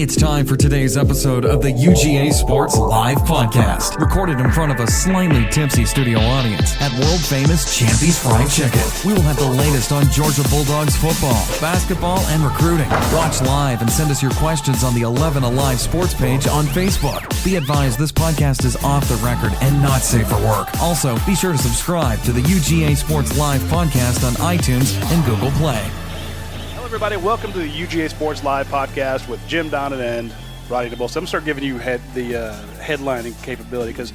It's time for today's episode of the UGA Sports Live Podcast, recorded in front of a slightly tipsy studio audience at world-famous Champy's Fried Chicken. We will have the latest on Georgia Bulldogs football, basketball, and recruiting. Watch live and send us your questions on the 11 Alive Sports page on Facebook. Be advised this podcast is off the record and not safe for work. Also, be sure to subscribe to the UGA Sports Live Podcast on iTunes and Google Play. Everybody, welcome to the UGA Sports Live Podcast with Jim Donnan and Rodney DeBose. I'm going to start giving you the headlining capability because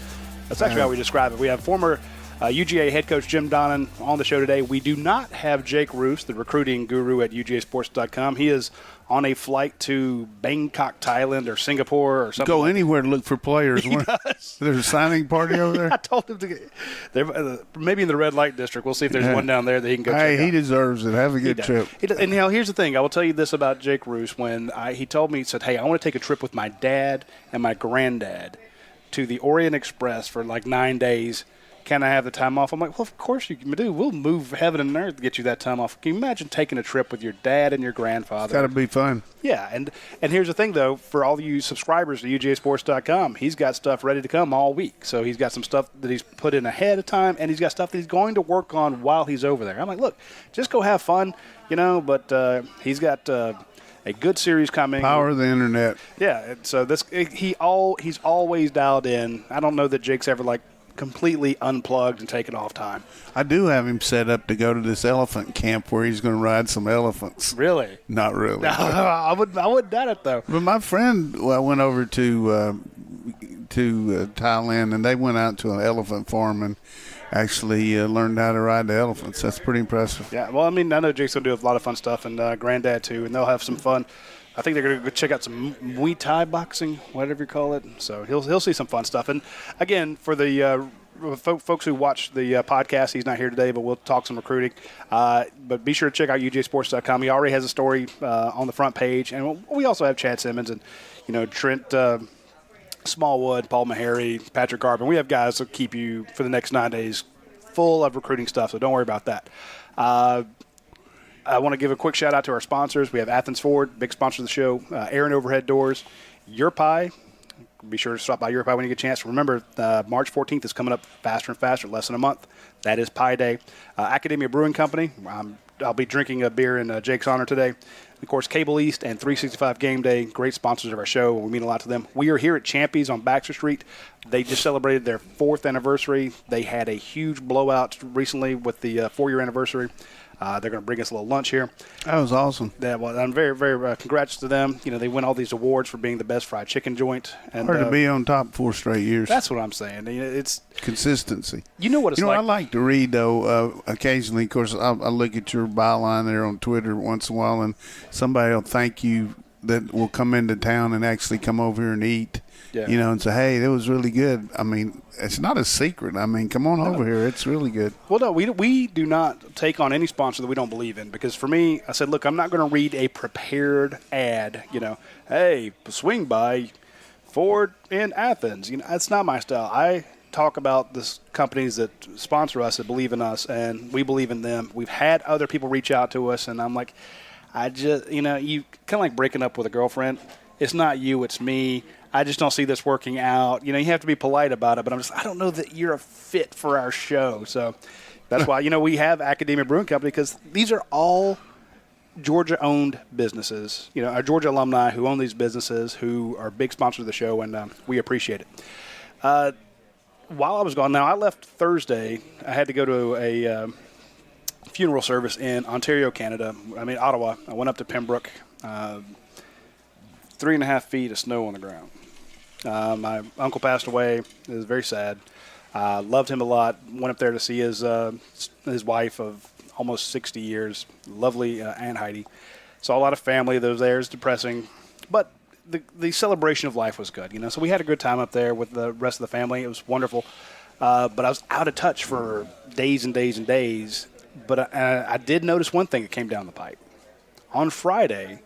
that's actually how we describe it. We have former UGA head coach Jim Donnan on the show today. We do not have Jake Roos, the recruiting guru at UGAsports.com. He is on a flight to Bangkok, Thailand, or Singapore, or something. Go anywhere to look for players. There's a signing party over there. I told him to get maybe in the red light district. We'll see if there's one down there that he can go check out. He deserves it. Have a good trip. And here's the thing. I will tell you this about Jake Roos. When he told me, he said, "Hey, I want to take a trip with my dad and my granddad to the Orient Express for like 9 days. Can I have the time off?" I'm like, well, of course you can do. We'll move heaven and earth to get you that time off. Can you imagine taking a trip with your dad and your grandfather? It's got to be fun. Yeah, and here's the thing, though. For all of you subscribers to UGAsports.com, he's got stuff ready to come all week. So he's got some stuff that he's put in ahead of time, and he's got stuff that he's going to work on while he's over there. I'm like, look, just go have fun, but he's got a good series coming. Power of the internet. Yeah, so he's always dialed in. I don't know that Jake's ever completely unplugged and taken off time. I do have him set up to go to this elephant camp where he's going to ride some elephants. Really? Not really. No, I wouldn't doubt it, though. But my friend went over to Thailand, and they went out to an elephant farm and actually learned how to ride the elephants. That's pretty impressive. Yeah, well, I know Jake's going to do a lot of fun stuff, and Granddad, too, and they'll have some fun. I think they're going to go check out some Muay Thai boxing, whatever you call it. So he'll see some fun stuff. And, again, for the folks who watch the podcast, he's not here today, but we'll talk some recruiting. But be sure to check out UGAsports.com. He already has a story on the front page. And we also have Chad Simmons and, Trent Smallwood, Paul Meharry, Patrick Garvin. We have guys that keep you for the next 9 days full of recruiting stuff, so don't worry about that. I want to give a quick shout-out to our sponsors. We have Athens Ford, big sponsor of the show, Aaron Overhead Doors, Your Pie. Be sure to stop by Your Pie when you get a chance. Remember, March 14th is coming up faster and faster, less than a month. That is Pie Day. Academia Brewing Company. I'll be drinking a beer in Jake's honor today. Of course, Cable East and 365 Game Day, great sponsors of our show. We mean a lot to them. We are here at Champy's on Baxter Street. They just celebrated their 4th anniversary. They had a huge blowout recently with the 4-year anniversary. They're going to bring us a little lunch here. That was awesome. I'm very, very congrats to them. They win all these awards for being the best fried chicken joint. And, hard to be on top 4 straight years. That's what I'm saying. It's consistency. You know what it's like. I like to read, though, occasionally. Of course, I look at your byline there on Twitter once in a while, and somebody will thank you that will come into town and actually come over here and eat. Yeah. And say, hey, that was really good. It's not a secret. Come on over here. It's really good. Well, no, we do not take on any sponsor that we don't believe in. Because for me, I said, look, I'm not going to read a prepared ad. Hey, swing by Ford in Athens. That's not my style. I talk about the companies that sponsor us, that believe in us, and we believe in them. We've had other people reach out to us, and I'm like, you kind of like breaking up with a girlfriend. It's not you, it's me. I just don't see this working out. You have to be polite about it, but I don't know that you're a fit for our show. So that's why, we have Academia Brewing Company, because these are all Georgia-owned businesses. Our Georgia alumni who own these businesses, who are big sponsors of the show, and we appreciate it. While I was gone, now I left Thursday. I had to go to a funeral service in Ontario, Canada. Ottawa. I went up to Pembroke. 3.5 feet of snow on the ground. My uncle passed away. It was very sad. Loved him a lot. Went up there to see his wife of almost 60 years, lovely Aunt Heidi. Saw a lot of family that was there. It was depressing, but the celebration of life was good. So we had a good time up there with the rest of the family. It was wonderful. But I was out of touch for days and days and days. But I did notice one thing that came down the pipe. On Friday,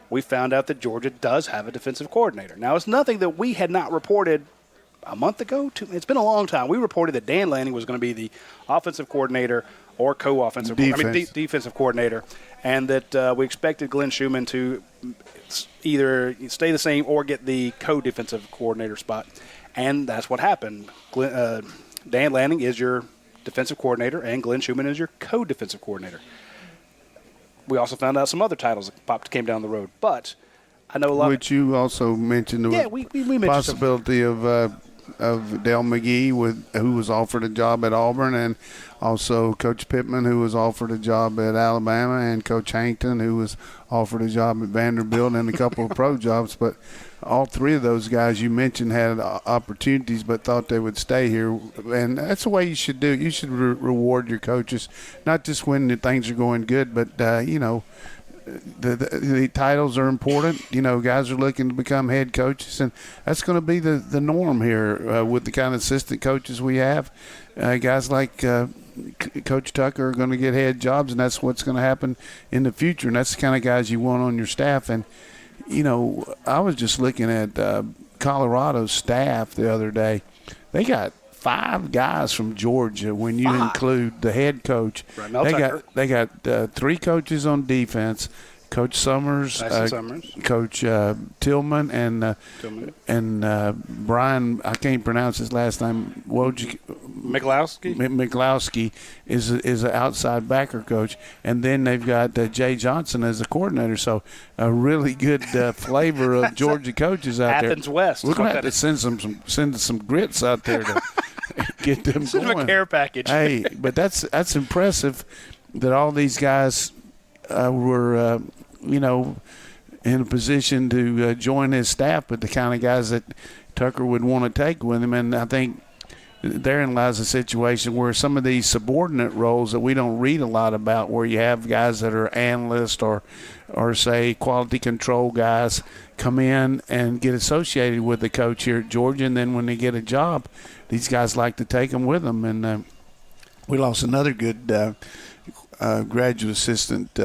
we found out that Georgia does have a defensive coordinator. Now, it's nothing that we had not reported a month ago. It's been a long time. We reported that Dan Lanning was going to be the offensive coordinator or co-offensive, defensive coordinator, and that we expected Glenn Schumann to either stay the same or get the co-defensive coordinator spot, and that's what happened. Dan Lanning is your defensive coordinator, and Glenn Schumann is your co-defensive coordinator. We also found out some other titles that came down the road, but I know a lot. Which you also mentioned the we mentioned possibility of Dale McGee, who was offered a job at Auburn, and also Coach Pittman, who was offered a job at Alabama, and Coach Hankton, who was offered a job at Vanderbilt, and a couple of pro jobs. But all three of those guys you mentioned had opportunities but thought they would stay here. And that's the way you should do it. You should reward your coaches, not just when things are going good, but, the titles are important. Guys are looking to become head coaches, and that's going to be the norm here with the kind of assistant coaches we have. Guys like Coach Tucker are going to get head jobs, and that's what's going to happen in the future, and that's the kind of guys you want on your staff. And, I was just looking at Colorado's staff the other day. They got 5 guys from Georgia when you include the head coach. They got 3 coaches on defense, Coach Summers, Coach Tillman, and Brian, I can't pronounce his last name, McLowski is an outside backer coach. And then they've got Jay Johnson as a coordinator. So a really good flavor of Georgia coaches out there. Athens West. We're going to have to send some grits out there to get them send going. them a care package. Hey, but that's impressive that all these guys were, in a position to join his staff, but the kind of guys that Tucker would want to take with him. And I think therein lies a situation where some of these subordinate roles that we don't read a lot about, where you have guys that are analysts or say quality control guys come in and get associated with the coach here at Georgia, and then when they get a job, these guys like to take them with them. And we lost another good graduate assistant.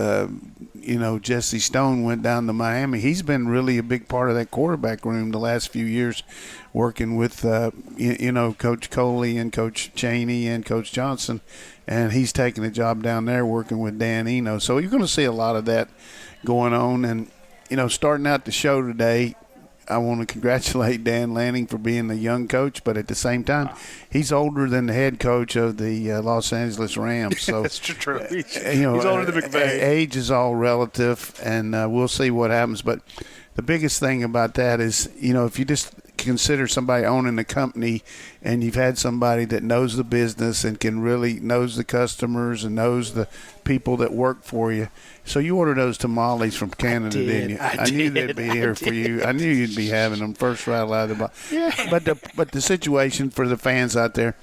Jesse Stone went down to Miami. He's been really a big part of that quarterback room the last few years, working with, Coach Coley and Coach Chaney and Coach Johnson. And he's taking a job down there working with Dan Eno. So you're going to see a lot of that going on. And, starting out the show today, I want to congratulate Dan Lanning for being a young coach, but at the same time, he's older than the head coach of the Los Angeles Rams. So that's true. He's older than McVay. Age is all relative, and we'll see what happens. But the biggest thing about that is, if you just consider somebody owning a company and you've had somebody that knows the business and knows the customers and knows the people that work for you. So you ordered those tamales from Canada, didn't you? I knew they'd be here for you. I knew you'd be having them first right out of the box. Yeah. But the situation for the fans out there,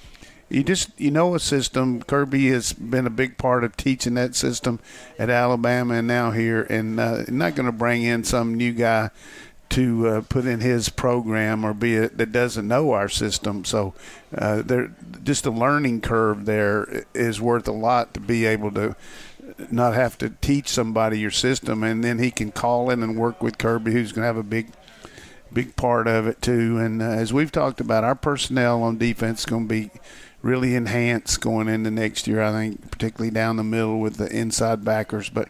a system. Kirby has been a big part of teaching that system at Alabama and now here, and not going to bring in some new guy to put in his program or that doesn't know our system. So just the learning curve there is worth a lot to be able to not have to teach somebody your system, and then he can call in and work with Kirby, who's going to have a big part of it too. And as we've talked about, our personnel on defense is going to be really enhanced going into next year, I think, particularly down the middle with the inside backers. But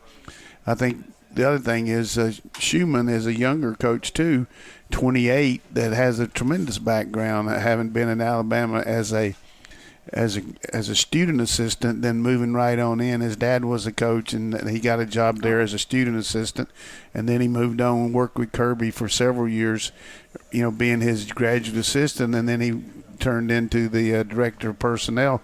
I think the other thing is Schumann is a younger coach too, 28, that has a tremendous background, having been in Alabama as a student assistant, then moving right on in. His dad was a coach, and he got a job there as a student assistant, and then he moved on and worked with Kirby for several years, being his graduate assistant, and then he turned into the director of personnel.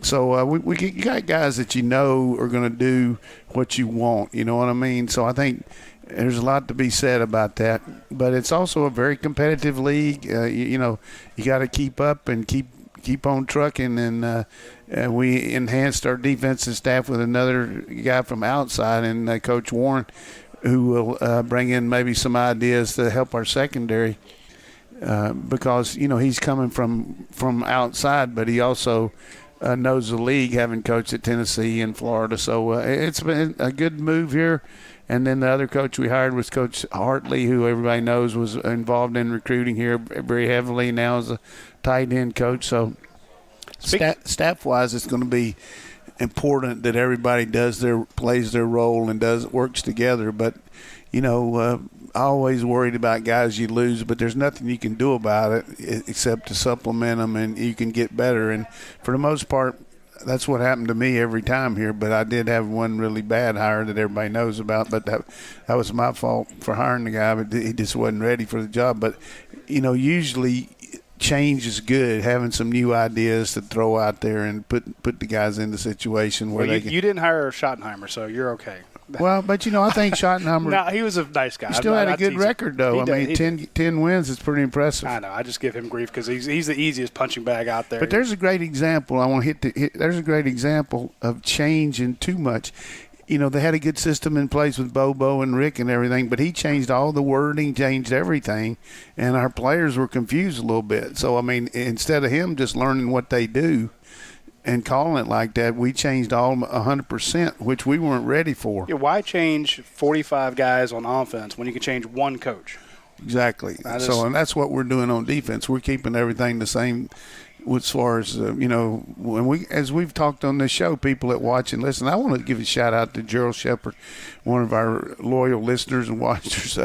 So you got guys that are going to do what you want, you know what I mean? So I think there's a lot to be said about that. But it's also a very competitive league. You got to keep up and keep on trucking. And we enhanced our defensive staff with another guy from outside, and Coach Warren, who will bring in maybe some ideas to help our secondary. Because, he's coming from outside, but he also knows the league, having coached at Tennessee and Florida. So it's been a good move here. And then the other coach we hired was Coach Hartley, who everybody knows was involved in recruiting here very heavily, now as a tight end coach. So staff-wise, it's going to be important that everybody plays their role and works together. But I always worried about guys you lose, but there's nothing you can do about it except to supplement them, and you can get better. And for the most part, that's what happened to me every time here. But I did have one really bad hire that everybody knows about, but that was my fault for hiring the guy, but he just wasn't ready for the job. But usually change is good, having some new ideas to throw out there and put the guys in the situation where they can. You didn't hire Schottenheimer, so you're okay. Well, but I think Schottenheimer. No, he was a nice guy. He still had a good record, though. 10 wins is pretty impressive. I know. I just give him grief because he's the easiest punching bag out there. But there's a great example. I want to hit. There's a great example of changing too much. They had a good system in place with Bobo and Rick and everything, but he changed all the wording, changed everything, and our players were confused a little bit. So, instead of him just learning what they do and calling it like that, we changed all 100%, which we weren't ready for. Yeah, why change 45 guys on offense when you can change one coach? Exactly. And that's what we're doing on defense. We're keeping everything the same as far as, as we've talked on this show, people that watch and listen. I want to give a shout-out to Gerald Shepard, one of our loyal listeners and watchers.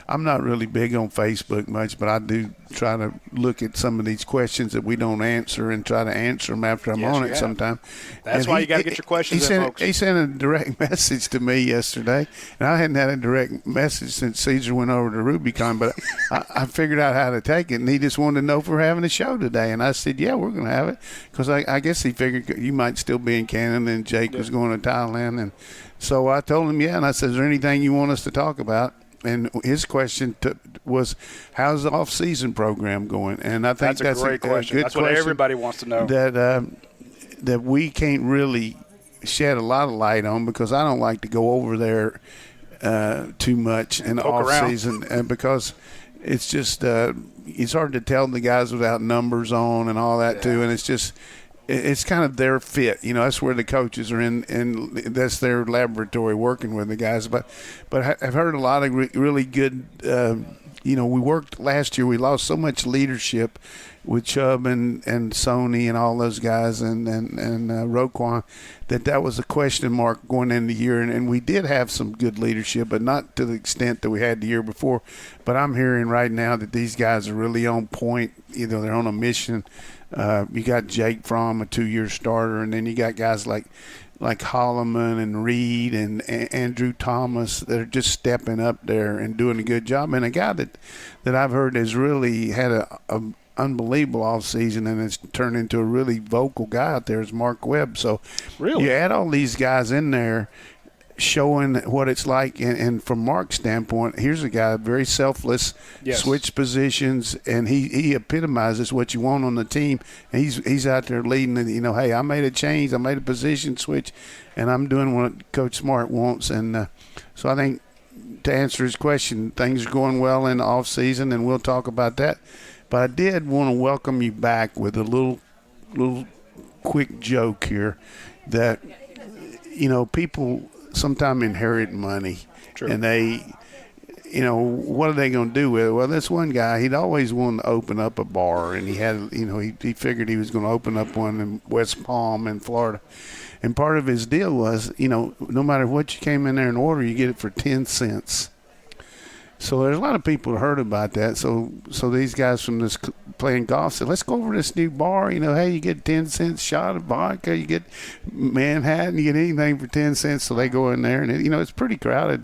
I'm not really big on Facebook much, but I do try to look at some of these questions that we don't answer and try to answer them after I'm on it sometime. That's why you got to get your questions in, folks. He sent a direct message to me yesterday, and I hadn't had a direct message since Caesar went over to Rubicon, but I figured out how to take it, and he just wanted to know if we're having a show today. And I said, yeah, we're going to have it, because I guess he figured you might still be in Canada and Jake was going to Thailand. And so I told him, yeah, and I said, is there anything you want us to talk about? And his question was, how's the off-season program going? And I think that's a great question. That's what everybody wants to know. That we can't really shed a lot of light on, because I don't like to go over there too much in the off-season, and because it's just it's hard to tell the guys without numbers on and all that too, and it's kind of their fit. That's where the coaches are in, and that's their laboratory working with the guys. But I've heard a lot of really good. We worked last year. We lost so much leadership with Chubb and Sony and all those guys and Roquan that was a question mark going into the year. And we did have some good leadership, but not to the extent that we had the year before. But I'm hearing right now that these guys are really on point. They're on a mission. You got Jake Fromm, a 2-year starter, and then you got guys like Holloman and Reed and Andrew Thomas that are just stepping up there and doing a good job. And a guy that I've heard has really had a unbelievable offseason and has turned into a really vocal guy out there is Mark Webb. So really, you add all these guys in there showing what it's like. And from Mark's standpoint, here's a guy very selfless, switch positions, and he epitomizes what you want on the team. And he's out there leading, hey, I made a change, I made a position switch, and I'm doing what Coach Smart wants. And so I think to answer his question, things are going well in the off season, and we'll talk about that. But I did want to welcome you back with a little quick joke here that, people sometimes inherit money. True. And they, what are they going to do with it? Well, this one guy, he'd always wanted to open up a bar, and he had, he figured he was going to open up one in West Palm in Florida. And part of his deal was, no matter what you came in there and order, you get it for 10 cents. So there's a lot of people who heard about that. So these guys from this playing golf said, let's go over to this new bar. Hey, you get 10 cents shot of vodka, you get Manhattan, you get anything for 10 cents. So they go in there, and it's pretty crowded.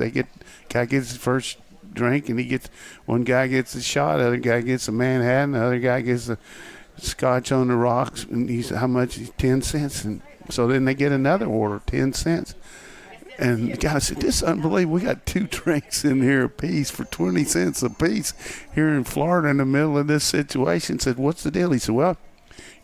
Guy gets his first drink, and one guy gets a shot, the other guy gets a Manhattan, the other guy gets a scotch on the rocks, and he said, how much? 10 cents. And so then they get another order, 10 cents. And the guy said, this is unbelievable. We got 2 drinks in here a piece for 20 cents a piece here in Florida in the middle of this situation. Said, what's the deal? He said, well,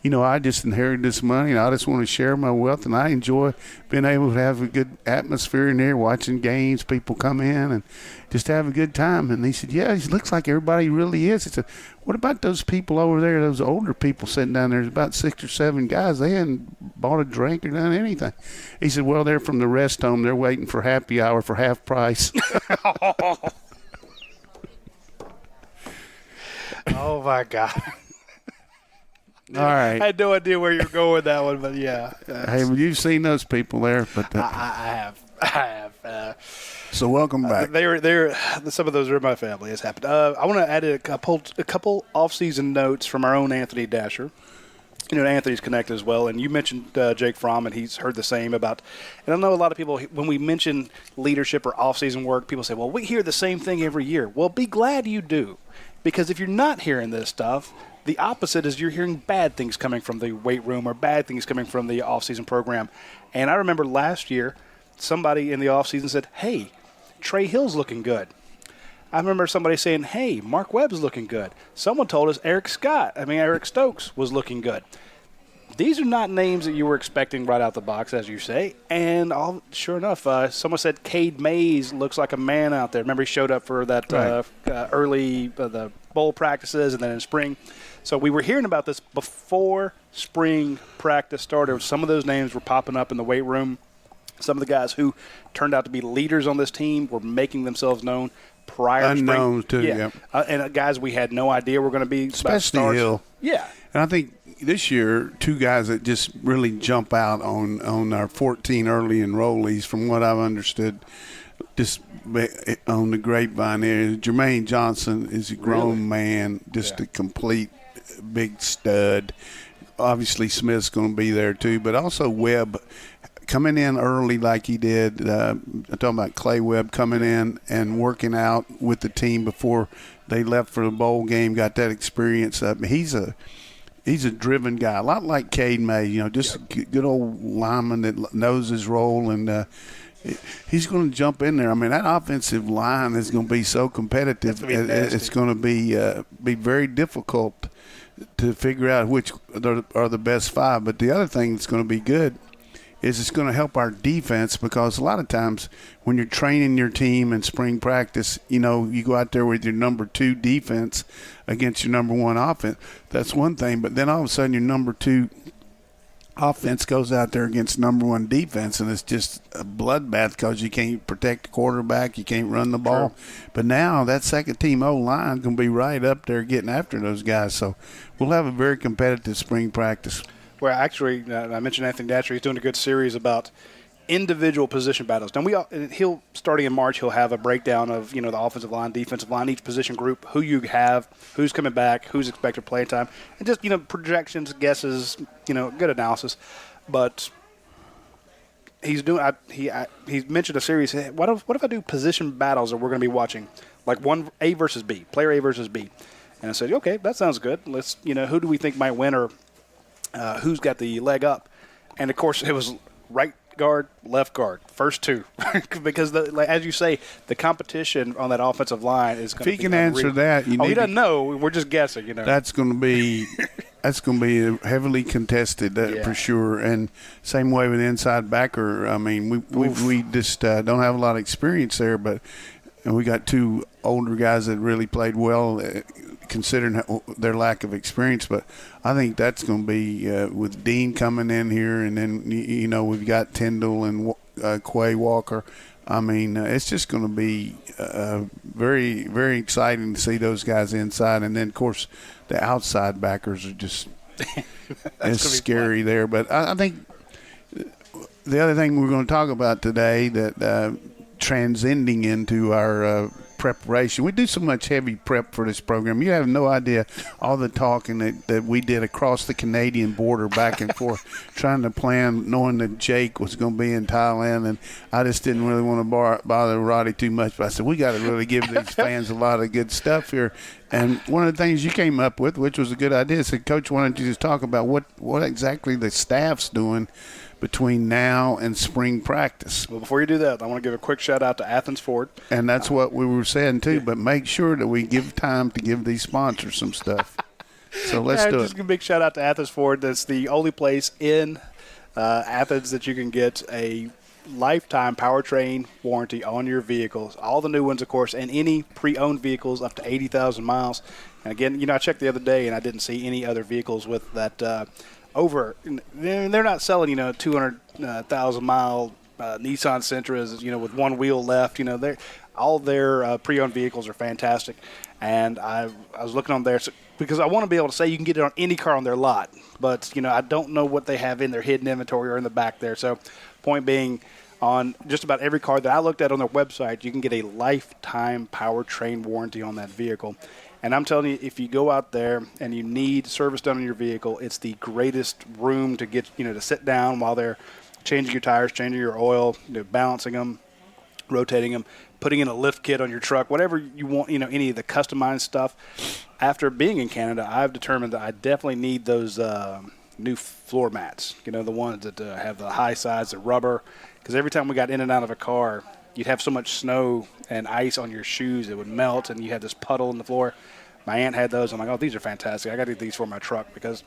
I just inherited this money, and I just want to share my wealth, and I enjoy being able to have a good atmosphere in there, watching games, people come in, and just have a good time. And he said, yeah, it looks like everybody really is. He said, what about those people over there, those older people sitting down there? There's about 6 or 7 guys. They hadn't bought a drink or done anything. He said, well, they're from the rest home. They're waiting for happy hour for half price. Oh, my God. right. I had no idea where you were going with that one, but yeah. Hey, well, you've seen those people there, but I have. So welcome back. They're some of those are in my family. It's happened. I want to add a couple off-season notes from our own Anthony Dasher. Anthony's connected as well, and you mentioned Jake Fromm, and he's heard the same about. And I know a lot of people, when we mention leadership or off-season work, people say, "Well, we hear the same thing every year." Well, be glad you do, because if you're not hearing this stuff, the opposite is you're hearing bad things coming from the weight room or bad things coming from the off-season program. And I remember last year, somebody in the off-season said, "Hey, Trey Hill's looking good." I remember somebody saying, "Hey, Mark Webb's looking good." Someone told us Eric Stokes was looking good. These are not names that you were expecting right out the box, as you say. And sure enough, someone said Cade Mays looks like a man out there. Remember, he showed up for that early the bowl practices and then in spring. So we were hearing about this before spring practice started. Some of those names were popping up in the weight room. Some of the guys who turned out to be leaders on this team were making themselves known prior to spring. Unknowns, too, yeah. And guys we had no idea were going to be. Especially Hill. Yeah. And I think this year, two guys that just really jump out on our 14 early enrollees, from what I've understood, just on the grapevine there. Jermaine Johnson is a grown man, just a complete big stud. Obviously, Smith's going to be there too, but also Webb coming in early like he did. I'm talking about Clay Webb coming in and working out with the team before they left for the bowl game, got that experience up. He's a driven guy, a lot like Cade May, just a good old lineman that knows his role, and he's going to jump in there. I mean, that offensive line is going to be so competitive. It's going to be very difficult to figure out which are the best five. But the other thing that's going to be good is it's going to help our defense, because a lot of times when you're training your team in spring practice, you go out there with your number 2 defense against your number 1 offense. That's one thing. But then all of a sudden your number 2 offense goes out there against number 1 defense, and it's just a bloodbath because you can't protect the quarterback, you can't run the ball. True. But now that second team O-line is going to be right up there getting after those guys. So we'll have a very competitive spring practice. Well, actually, I mentioned Anthony Datcher. He's doing a good series about individual position battles. Now, he'll starting in March, he'll have a breakdown of the offensive line, defensive line, each position group, who you have, who's coming back, who's expected playing time, and just projections, guesses, good analysis. But he's doing. He mentioned a series. Hey, what if I do position battles that we're going to be watching, like one A versus B, player A versus B, and I said, okay, that sounds good. Let's who do we think might win, or who's got the leg up? And, of course, it was right guard, left guard, first 2. Because, as you say, the competition on that offensive line is going to be If he can answer that, he doesn't know. We're just guessing, That's going to be heavily contested for sure. And same way with inside backer. I mean, we just don't have a lot of experience there, but we got 2 older guys that really played well, considering their lack of experience. But I think that's going to be with Dean coming in here, and then we've got Tyndall and Quay Walker. I mean, it's just going to be very, very exciting to see those guys inside, and then of course the outside backers are just it's scary there. But I think the other thing we're going to talk about today, that transcending into our preparation. We do so much heavy prep for this program. You have no idea all the talking that we did across the Canadian border back and forth trying to plan, knowing that Jake was going to be in Thailand, and I just didn't really want to bother Roddy too much. But I said, we got to really give these fans a lot of good stuff here. And one of the things you came up with, which was a good idea, said, Coach, why don't you just talk about what exactly the staff's doing between now and spring practice. Well, before you do that, I want to give a quick shout-out to Athens Ford. And that's what we were saying, too, but make sure that we give time to give these sponsors some stuff. So let's do it. Just a big shout-out to Athens Ford. That's the only place in Athens that you can get a lifetime powertrain warranty on your vehicles. All the new ones, of course, and any pre-owned vehicles up to 80,000 miles. And, again, I checked the other day, and I didn't see any other vehicles with that they're not selling 200,000 mile Nissan Sentras with one wheel left. all their pre-owned vehicles are fantastic. And I was looking on there because I want to be able to say you can get it on any car on their lot. But, I don't know what they have in their hidden inventory or in the back there. So point being, on just about every car that I looked at on their website, you can get a lifetime powertrain warranty on that vehicle. And I'm telling you, if you go out there and you need service done on your vehicle, it's the greatest room to get, to sit down while they're changing your tires, changing your oil, balancing them, rotating them, putting in a lift kit on your truck, whatever you want, any of the customized stuff. After being in Canada, I've determined that I definitely need those new floor mats, the ones that have the high sides, the rubber, because every time we got in and out of a car, you'd have so much snow and ice on your shoes, it would melt, and you had this puddle in the floor. My aunt had those. I'm like, oh, these are fantastic. I got to get these for my truck because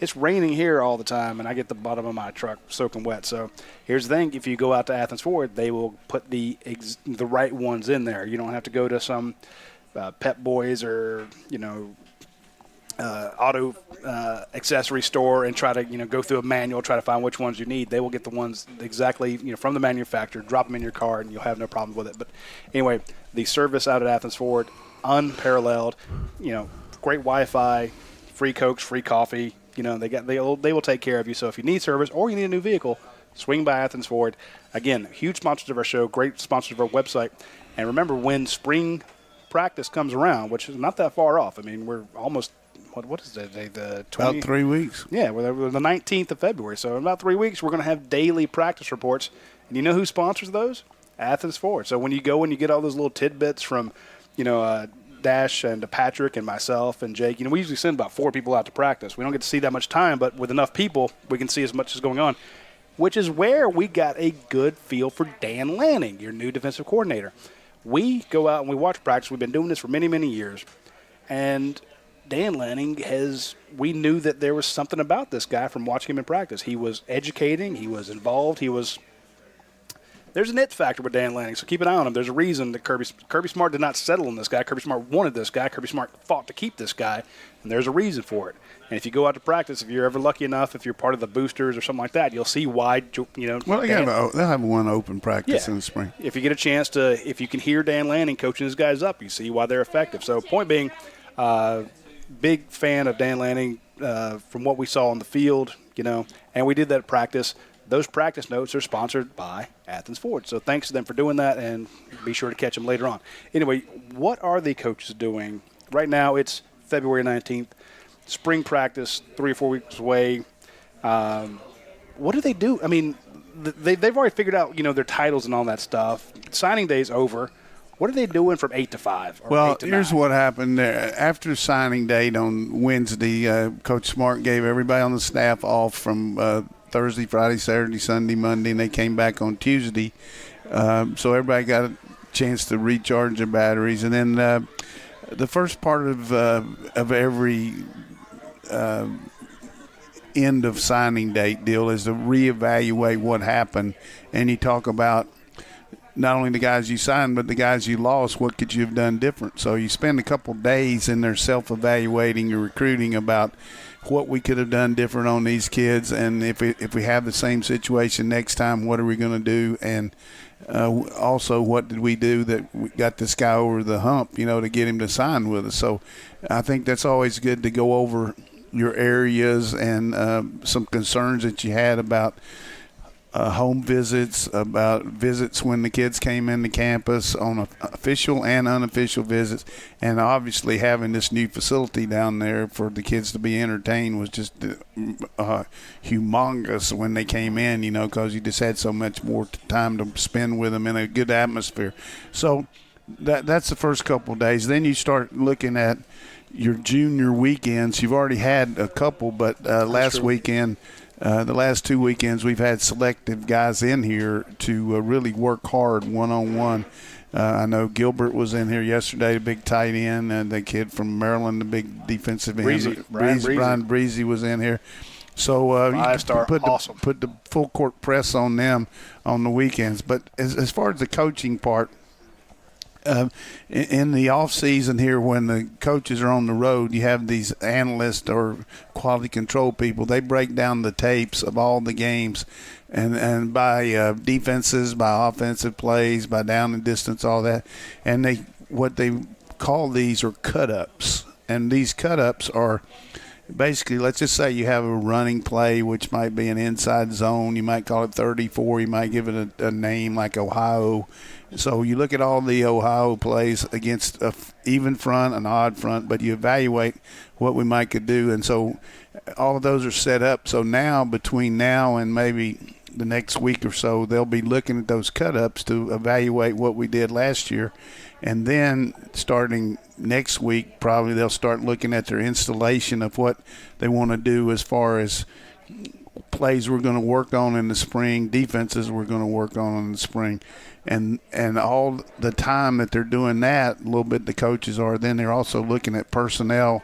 it's raining here all the time, and I get the bottom of my truck soaking wet. So here's the thing. If you go out to Athens Ford, they will put the right ones in there. You don't have to go to some Pep Boys or, auto accessory store and try to go through a manual, try to find which ones you need. They will get the ones exactly from the manufacturer, drop them in your car, and you'll have no problem with it. But anyway, the service out at Athens Ford, unparalleled. Great Wi-Fi, free Cokes, free coffee. They will take care of you. So if you need service or you need a new vehicle, swing by Athens Ford. Again, huge sponsors of our show, great sponsors of our website. And remember, when spring practice comes around, which is not that far off. I mean, we're almost. What is that day? The 20? About 3 weeks. Yeah, we're the 19th of February. So in about 3 weeks, we're going to have daily practice reports. And you know who sponsors those? Athens Ford. So when you go and you get all those little tidbits from, Dash and Patrick and myself and Jake, we usually send about 4 people out to practice. We don't get to see that much time, but with enough people, we can see as much as going on, which is where we got a good feel for Dan Lanning, your new defensive coordinator. We go out and we watch practice. We've been doing this for many, many years. And Dan Lanning we knew that there was something about this guy from watching him in practice. He was educating. He was involved. There's an it factor with Dan Lanning, so keep an eye on him. There's a reason that Kirby Smart did not settle on this guy. Kirby Smart wanted this guy. Kirby Smart fought to keep this guy, and there's a reason for it. And if you go out to practice, if you're ever lucky enough, if you're part of the boosters or something like that, you'll see why, Well, they'll have one open practice in the spring. If you get a chance if you can hear Dan Lanning coaching his guys up, you see why they're effective. So point being, big fan of Dan Lanning from what we saw on the field, and we did that at practice. Those practice notes are sponsored by Athens Ford. So thanks to them for doing that, and be sure to catch them later on. Anyway, what are the coaches doing? Right now it's February 19th. Spring practice, 3 or 4 weeks away. What do they do? I mean, they've already figured out, their titles and all that stuff. Signing day's over. What are they doing from 8 to 5? Well, 8 to here's 9? what happened there. After signing date on Wednesday, Coach Smart gave everybody on the staff off from Thursday, Friday, Saturday, Sunday, Monday, and they came back on Tuesday. So everybody got a chance to recharge their batteries. And then the first part of every end of signing date deal is to reevaluate what happened. And you talk about not only the guys you signed, but the guys you lost. What could you have done different? So you spend a couple days in there self-evaluating your recruiting about what we could have done different on these kids, and if we have the same situation next time, what are we going to do? And also, what did we do that we got this guy over the hump, to get him to sign with us? So I think that's always good to go over your areas and some concerns that you had about home visits, about visits when the kids came into campus on official and unofficial visits, and obviously having this new facility down there for the kids to be entertained was just humongous when they came in, because you just had so much more time to spend with them in a good atmosphere. So that's the first couple of days. Then you start looking at your junior weekends. You've already had a couple, but last weekend – the last 2 weekends, we've had selective guys in here to really work hard one-on-one. I know Gilbert was in here yesterday, the big tight end, and the kid from Maryland, the big defensive end. Brian Breezy was in here. So you put the full court press on them on the weekends. But as far as the coaching part, In the off season here, when the coaches are on the road, you have these analysts or quality control people. They break down the tapes of all the games, and by defenses, by offensive plays, by down and distance, all that. And what they call these are cut-ups. And these cut-ups are basically, let's just say you have a running play, which might be an inside zone. You might call it 34. You might give it a name like Ohio. So you look at all the Ohio plays against an even front, an odd front, but you evaluate what we might could do. And so all of those are set up. So now, between now and maybe the next week or so, they'll be looking at those cut-ups to evaluate what we did last year. And then starting next week, probably they'll start looking at their installation of what they want to do as far as plays we're going to work on in the spring, defenses we're going to work on in the spring. And all the time that they're doing that, a little bit the coaches are, then they're also looking at personnel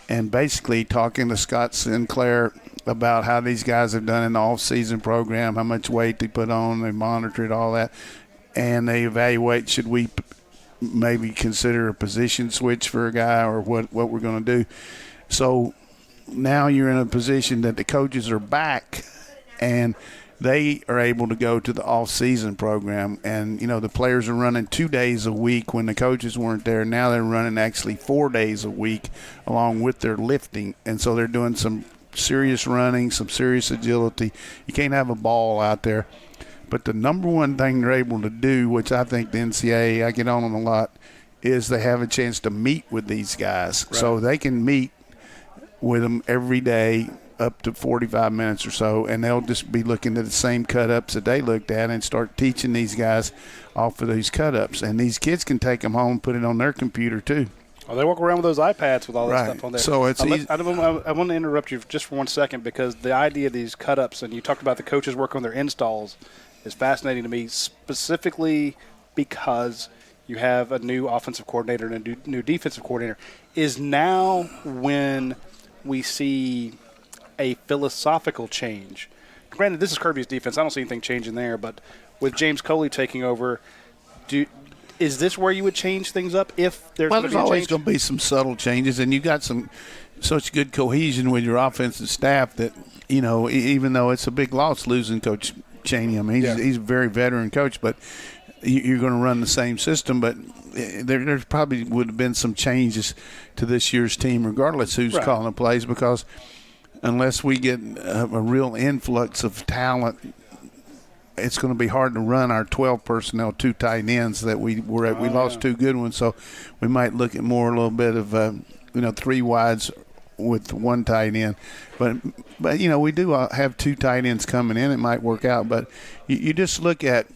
and basically talking to Scott Sinclair about how these guys have done in the off-season program, how much weight they put on, they monitor it, all that. And they evaluate, should we maybe consider a position switch for a guy or what we're going to do. So now you're in a position that the coaches are back and they are able to go to the off-season program. And, the players are running 2 days a week when the coaches weren't there. Now they're running actually 4 days a week along with their lifting. And so they're doing some serious running, some serious agility. You can't have a ball out there. But the number one thing they're able to do, which I think the NCAA, I get on them a lot, is they have a chance to meet with these guys. Right. So they can meet with them every day up to 45 minutes or so, and they'll just be looking at the same cut-ups that they looked at and start teaching these guys off of these cut-ups. And these kids can take them home and put it on their computer too. Oh, they walk around with those iPads with all that stuff on there. So it's easy. I want to interrupt you just for 1 second, because the idea of these cut-ups, and you talked about the coaches working on their installs, is fascinating to me, specifically because you have a new offensive coordinator and a new defensive coordinator. Is now when we see a philosophical change. Granted, this is Kirby's defense. I don't see anything changing there, but with James Coley taking over, is this where you would change things up if there's going to be a change? There's always going to be some subtle changes, and you got such good cohesion with your offensive staff that, even though it's a big loss losing Coach Chaney. I mean, he's a very veteran coach, but you're going to run the same system. But there probably would have been some changes to this year's team, regardless who's calling the plays, because unless we get a real influx of talent, it's going to be hard to run our 12 personnel, 2 tight ends that we were at. We lost 2 good ones, so we might look at a little bit of 3 wides with 1 tight end. But we do have 2 tight ends coming in. It might work out. But you just look at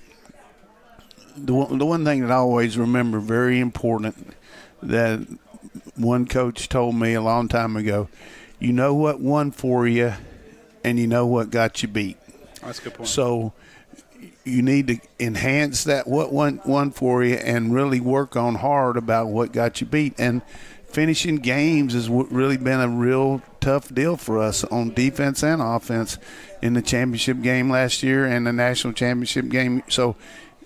the one thing that I always remember, very important, that one coach told me a long time ago: you know what won for you, and you know what got you beat. That's a good point. So you need to enhance that what won for you and really work on hard about what got you beat. And finishing games has really been a real tough deal for us on defense and offense in the championship game last year and the national championship game. So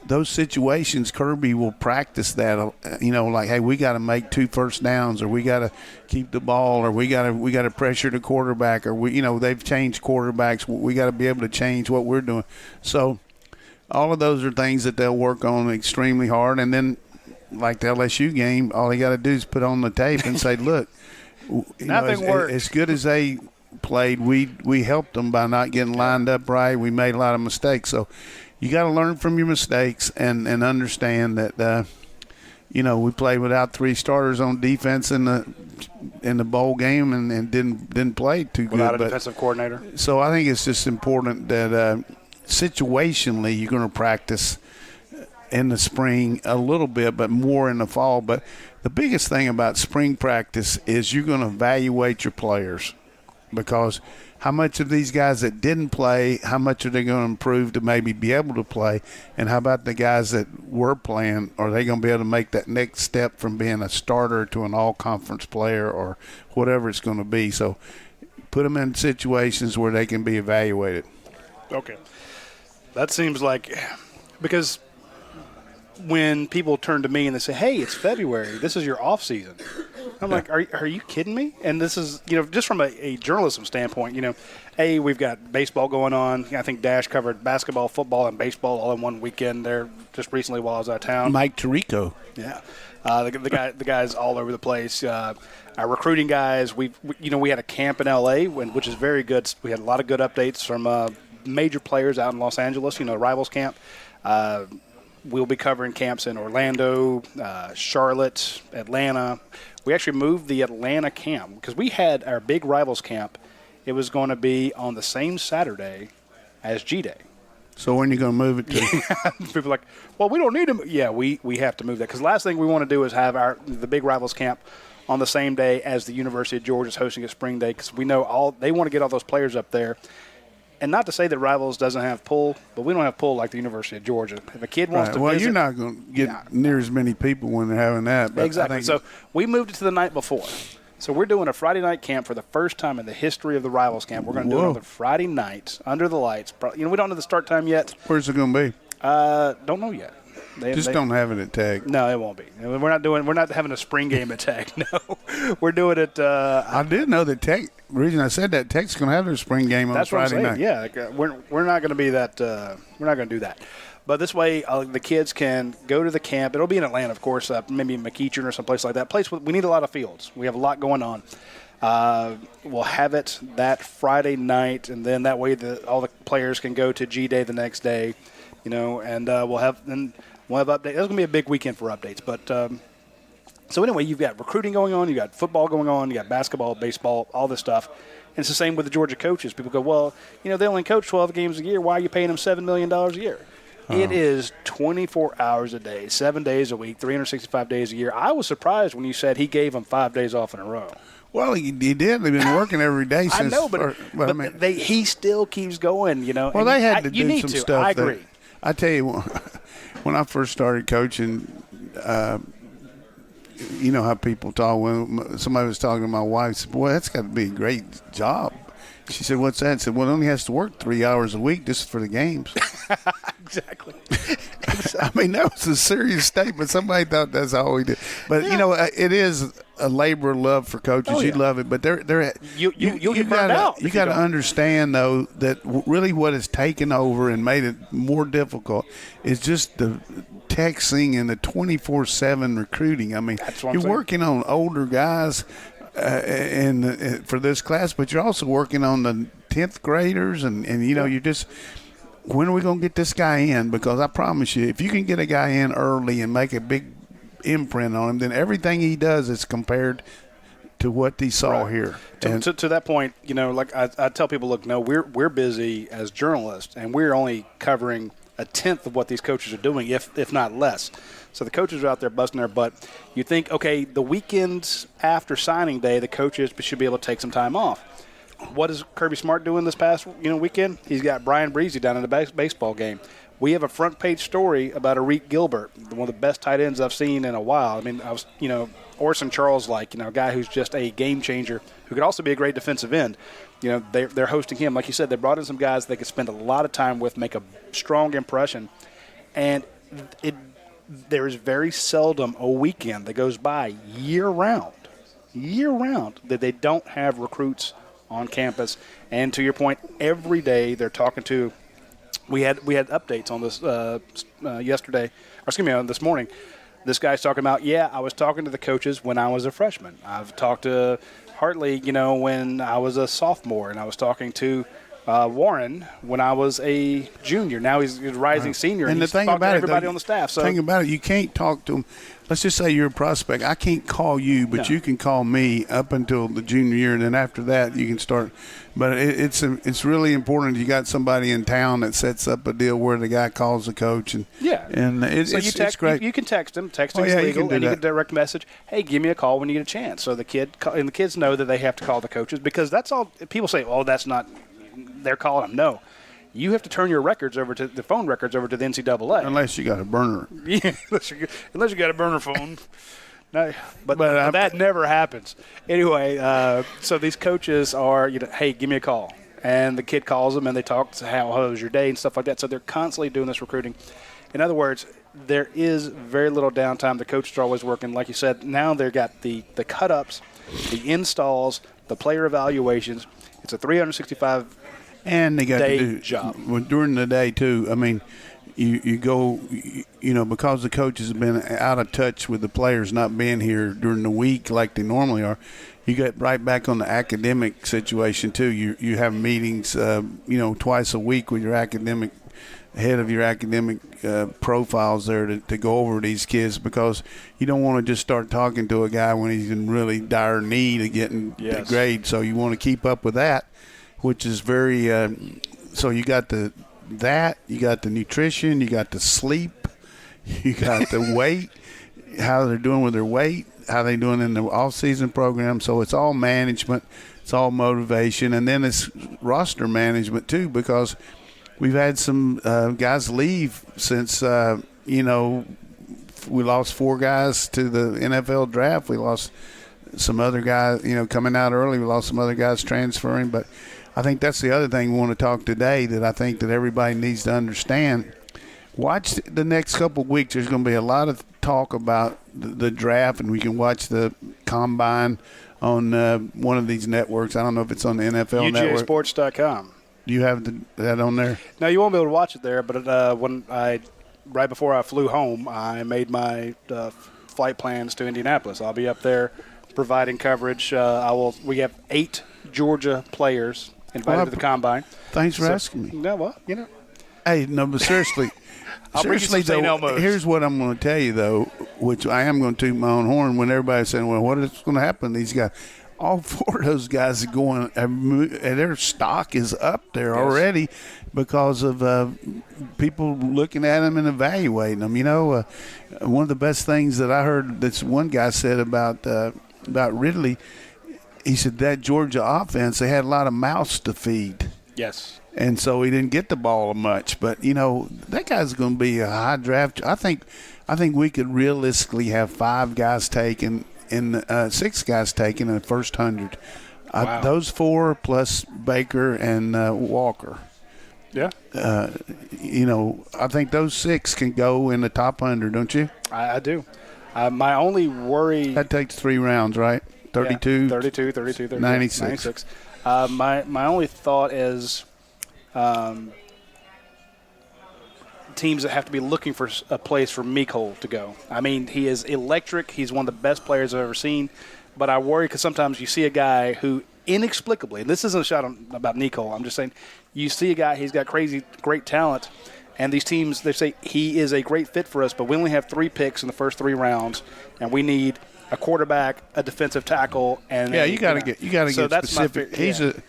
those situations, Kirby will practice that, like, hey, we got to make 2 first downs, or we got to keep the ball, or we got to pressure the quarterback, or they've changed quarterbacks. We got to be able to change what we're doing. So all of those are things that they'll work on extremely hard. And then, like the LSU game, all they got to do is put on the tape and say, look, nothing worked. As good as they played, we helped them by not getting lined up right. We made a lot of mistakes. So you got to learn from your mistakes and understand that, we played without 3 starters on defense in the bowl game and didn't play too good. Without a defensive coordinator. So I think it's just important that situationally you're going to practice in the spring a little bit, but more in the fall. But the biggest thing about spring practice is you're going to evaluate your players, because how much of these guys that didn't play, how much are they going to improve to maybe be able to play? And how about the guys that were playing? Are they going to be able to make that next step from being a starter to an all-conference player or whatever it's going to be? So put them in situations where they can be evaluated. Okay. That seems like – because when people turn to me and they say, hey, it's February, this is your off season. I'm like, are you kidding me? And this is, just from a journalism standpoint, we've got baseball going on. I think Dash covered basketball, football, and baseball all in one weekend there just recently while I was out of town. Mike Tirico. Yeah. The guys all over the place. Our recruiting guys, we had a camp in L.A., which is very good. We had a lot of good updates from major players out in Los Angeles, Rivals camp. We'll be covering camps in Orlando, Charlotte, Atlanta. We actually moved the Atlanta camp because we had our big Rivals camp. It was going to be on the same Saturday as G-Day. So when are you going to move it to? People are like, well, we don't need to. Yeah, we have to move that because the last thing we want to do is have the big Rivals camp on the same day as the University of Georgia is hosting a spring day because we know they want to get all those players up there. And not to say that Rivals doesn't have pull, but we don't have pull like the University of Georgia. If a kid wants to visit, you're not going to get near as many people when they're having that. But exactly. So we moved it to the night before. So we're doing a Friday night camp for the first time in the history of the Rivals camp. We're going to do it on the Friday night under the lights. We don't know the start time yet. Where's it going to be? Don't know yet. They don't have it at Tech. No, it won't be. We're not having a spring game at Tech. No, we're doing it. I did know that Tech. The reason I said that Tech's going to have their spring game on Friday night. Yeah, we're not going to be that. We're not going to do that. But this way, the kids can go to the camp. It'll be in Atlanta, of course, maybe McEachern or someplace like that. We need a lot of fields. We have a lot going on. We'll have it that Friday night, and then that way all the players can go to G-Day the next day, and we'll have updates. It's going to be a big weekend for updates. But so anyway, you've got recruiting going on, you got football going on, you got basketball, baseball, all this stuff. And it's the same with the Georgia coaches. People go, well, they only coach 12 games a year. Why are you paying them $7 million a year? It is 24 hours a day, 7 days a week, 365 days a year. I was surprised when you said he gave them 5 days off in a row. Well, he did. They've been working every day since. I know, but he still keeps going, Well, they had to do some stuff. I agree. I tell you, when I first started coaching, you know how people talk. When somebody was talking to my wife, I said, boy, that's got to be a great job. She said, what's that? I said, well, it only has to work 3 hours a week just for the games. Exactly. I mean, that was a serious statement. Somebody thought that's all we did. But, it is a labor of love for coaches. You love it. But you'll get burned out. You got to understand, though, that really what has taken over and made it more difficult is just the texting and the 24/7 recruiting. I mean, you're working on older guys for this class, but you're also working on the 10th graders, and you're just – when are we going to get this guy in? Because I promise you, if you can get a guy in early and make a big imprint on him, then everything he does is compared to what he saw here. To that point, like I tell people, look, no, we're busy as journalists, and we're only covering a tenth of what these coaches are doing, if not less. So the coaches are out there busting their butt. You think, okay, the weekends after signing day, the coaches should be able to take some time off. What is Kirby Smart doing this past weekend? He's got Brian Breezy down in the baseball game. We have a front page story about Arik Gilbert, one of the best tight ends I've seen in a while. I mean, Orson Charles, a guy who's just a game changer, who could also be a great defensive end. They're hosting him. Like you said, they brought in some guys they could spend a lot of time with, make a strong impression. And there is very seldom a weekend that goes by year-round that they don't have recruits on campus. And to your point, every day they're talking to – we had updates on this this morning. This guy's talking about, I was talking to the coaches when I was a freshman. I've talked to Hartley, when I was a sophomore, and I was talking to Warren when I was a junior. Now he's a rising senior, and the he's thing talking about to everybody on the staff. So the thing about it, you can't talk to them. Let's just say you're a prospect. I can't call you, but you can call me up until the junior year, and then after that you can start. But it's really important. You got somebody in town that sets up a deal where the guy calls the coach, and it's great. You can text him. Texting is legal, and you can direct message. Hey, give me a call when you get a chance. So the kids know that they have to call the coaches, because that's all people say. Oh, that's not. They're calling them. No. You have to turn your phone records over to the NCAA. Unless you got a burner. Yeah, unless you got a burner phone. No, but that never happens. Anyway, so these coaches are, hey, give me a call. And the kid calls them, and they talk to how was your day and stuff like that. So they're constantly doing this recruiting. In other words, there is very little downtime. The coaches are always working. Like you said, now they've got the cut-ups, the installs, the player evaluations. It's a 365 and they got day to do job. Well, during the day, too. I mean, you go, because the coaches have been out of touch with the players not being here during the week like they normally are, you get right back on the academic situation, too. You have meetings, twice a week with your head of your academic profiles there to go over these kids, because you don't want to just start talking to a guy when he's in really dire need of getting the grade. So you want to keep up with that, which is very so you got you got the nutrition, you got the sleep, you got the weight, how they're doing with their weight, how they're doing in the off-season program. So it's all management, it's all motivation, and then it's roster management too, because we've had some guys leave since, we lost 4 guys to the NFL draft. We lost some other guys, coming out early. We lost some other guys transferring. But I think that's the other thing we want to talk today that I think that everybody needs to understand. Watch the next couple of weeks. There's going to be a lot of talk about the draft, and we can watch the combine on one of these networks. I don't know if it's on the NFL network. UGASports.com. Do you have that on there? No, you won't be able to watch it there. But right before I flew home, I made my flight plans to Indianapolis. I'll be up there providing coverage. We have 8 Georgia players invited to the combine. Thanks for asking me. No, well, Hey, no, but seriously. Seriously, though, here's what I'm going to tell you, though, which I am going to toot my own horn when everybody's saying, well, what is going to happen to these guys? All 4 of those guys are going, and their stock is up there already because of people looking at them and evaluating them. One of the best things that I heard this one guy said about Ridley, he said that Georgia offense, they had a lot of mouths to feed. Yes. And so he didn't get the ball much. But, that guy's going to be a high draft. I think we could realistically have 5 guys taken and 6 guys taken in the first 100. Wow. Those 4 plus Baker and Walker. Yeah. I think those 6 can go in the top 100, don't you? I do. My only worry – that takes 3 rounds, right? 32? Yeah, 32, 96. My only thought is teams that have to be looking for a place for Mecole to go. I mean, he is electric. He's one of the best players I've ever seen. But I worry because sometimes you see a guy who inexplicably – and this isn't a shot about Mecole. I'm just saying you see a guy, he's got great talent, and these teams, they say he is a great fit for us, but we only have 3 picks in the first 3 rounds, and we need a quarterback, a defensive tackle, and you got to get specific.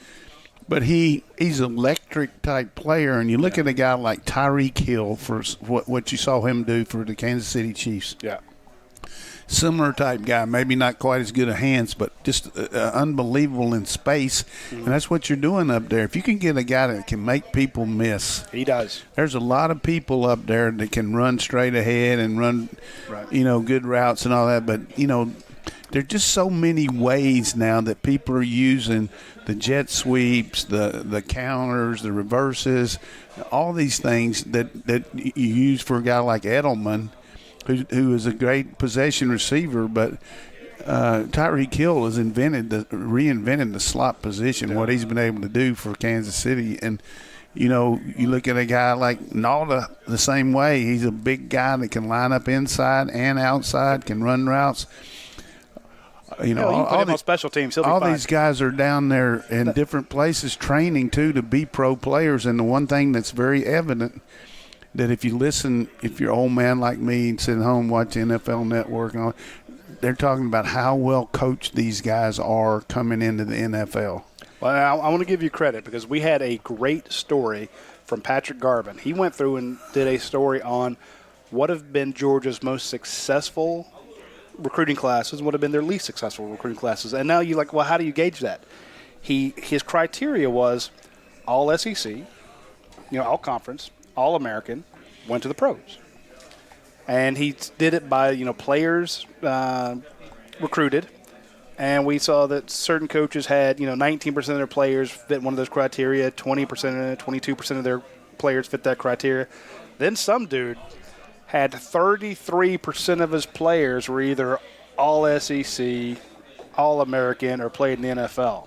But he's an electric type player, and you look at a guy like Tyreek Hill for what you saw him do for the Kansas City Chiefs. Yeah, similar type guy, maybe not quite as good at hands, but just unbelievable in space, and that's what you're doing up there. If you can get a guy that can make people miss, he does. There's a lot of people up there that can run straight ahead and run, good routes and all that, but there's just so many ways now that people are using the jet sweeps, the counters, the reverses, all these things that you use for a guy like Edelman, who is a great possession receiver, but Tyreek Hill has reinvented the slot position, what he's been able to do for Kansas City. And, you look at a guy like Nalda the same way. He's a big guy that can line up inside and outside, can run routes. You put him on special teams, he'll be fine. All these guys are down there in different places training, too, to be pro players. And the one thing that's very evident that if you're an old man like me and sitting home watching NFL Network, and all, they're talking about how well coached these guys are coming into the NFL. Well, I want to give you credit because we had a great story from Patrick Garvin. He went through and did a story on what have been Georgia's most successful recruiting classes, what have been their least successful recruiting classes. And now you're like, well, how do you gauge that? His criteria was all SEC, all conference, all American, went to the pros. And he did it by, players recruited. And we saw that certain coaches had, 19% of their players fit one of those criteria, 20%, 22% of their players fit that criteria. Then some dude had 33% of his players were either all SEC, all American, or played in the NFL.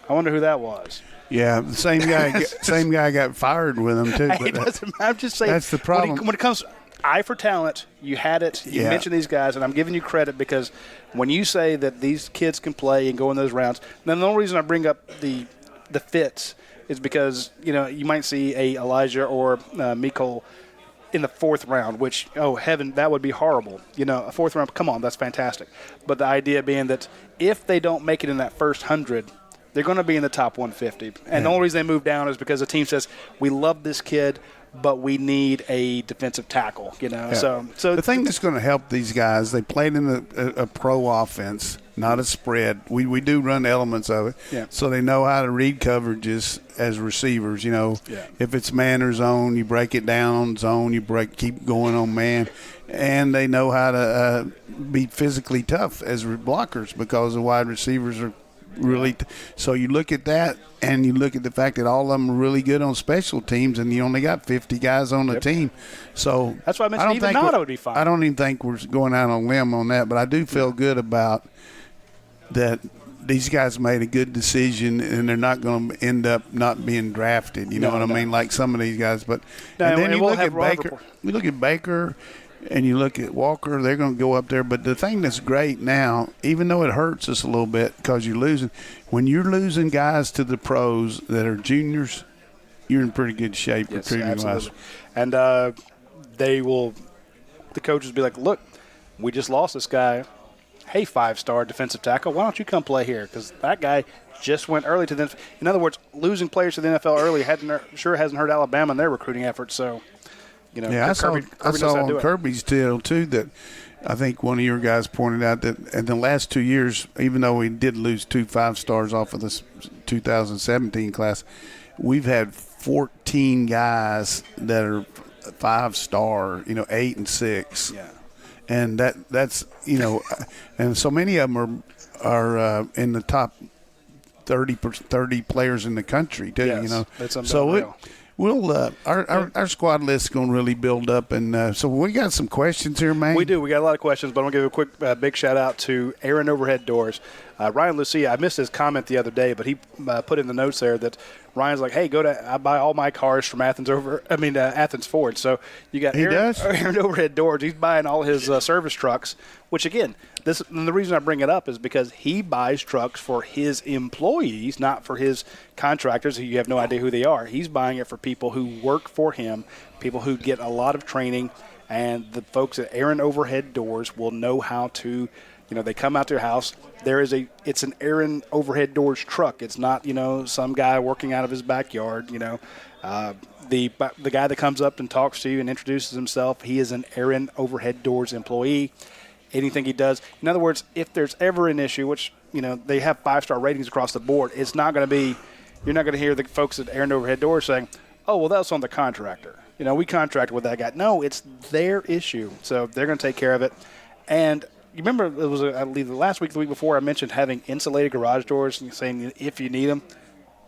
I wonder who that was. Yeah, the same guy. Same guy got fired with him too. But I'm just saying. That's the problem. When it comes eye for talent, you had it. You mentioned these guys, and I'm giving you credit because when you say that these kids can play and go in those rounds, then the only reason I bring up the fits is because you might see a Elijah or Mikol in the 4th round, which, oh heaven, that would be horrible. A 4th round, come on, that's fantastic. But the idea being that if they don't make it in that first 100, they're going to be in the top 150. And the only reason they move down is because the team says, we love this kid, but we need a defensive tackle, Yeah. So the thing that's going to help these guys, they played in a pro offense, not a spread. We do run elements of it. Yeah. So they know how to read coverages as receivers. If it's man or zone, you break it down, zone, keep going on man. And they know how to be physically tough as blockers because the wide receivers are really so you look at that and you look at the fact that all of them are really good on special teams and you only got 50 guys on the team. So that's why I mentioned even Notto would be fine. I don't even think we're going out on a limb on that, but I do feel good about that. These guys made a good decision and they're not going to end up not being drafted. You know what I mean? Like some of these guys. But and then you look at Baker. You look at Baker and you look at Walker, they're going to go up there. But the thing that's great now, even though it hurts us a little bit because you're losing, when you're losing guys to the pros that are juniors, you're in pretty good shape recruiting-wise. And the coaches be like, look, we just lost this guy. Hey, 5-star defensive tackle, why don't you come play here? Because that guy just went early to the – in other words, losing players to the NFL early hasn't hurt Alabama in their recruiting efforts. So – I saw on Kirby's deal, too, that I think one of your guys pointed out that in the last 2 years, even though we did lose 2 5-stars off of this 2017 class, we've had 14 guys that are 5-star, 8 and 6. Yeah. And that's and so many of them are in the top 30 players in the country, too, Yes, that's So our squad list is going to really build up, and so we got some questions here, man. We do. We got a lot of questions, but I'm going to give a quick big shout out to Aaron Overhead Doors. Ryan Lucia, I missed his comment the other day, but he put in the notes there that Ryan's like, hey, I buy all my cars from Athens Ford. So you got Aaron Overhead Doors. He's buying all his service trucks, which again, the reason I bring it up is because he buys trucks for his employees, not for his contractors who you have no idea who they are. He's buying it for people who work for him, people who get a lot of training, and the folks at Aaron Overhead Doors will know how to, they come out to your house. It's an Aaron Overhead Doors truck. It's not, some guy working out of his backyard, The guy that comes up and talks to you and introduces himself, he is an Aaron Overhead Doors employee. Anything he does. In other words, if there's ever an issue, which, they have 5-star ratings across the board, it's not going to be, you're not going to hear the folks at Aaron Overhead Doors saying, oh, well, that's on the contractor. We contracted with that guy. No, it's their issue. So they're going to take care of it. And you remember it was, I believe, the last week, the week before, I mentioned having insulated garage doors and saying if you need them.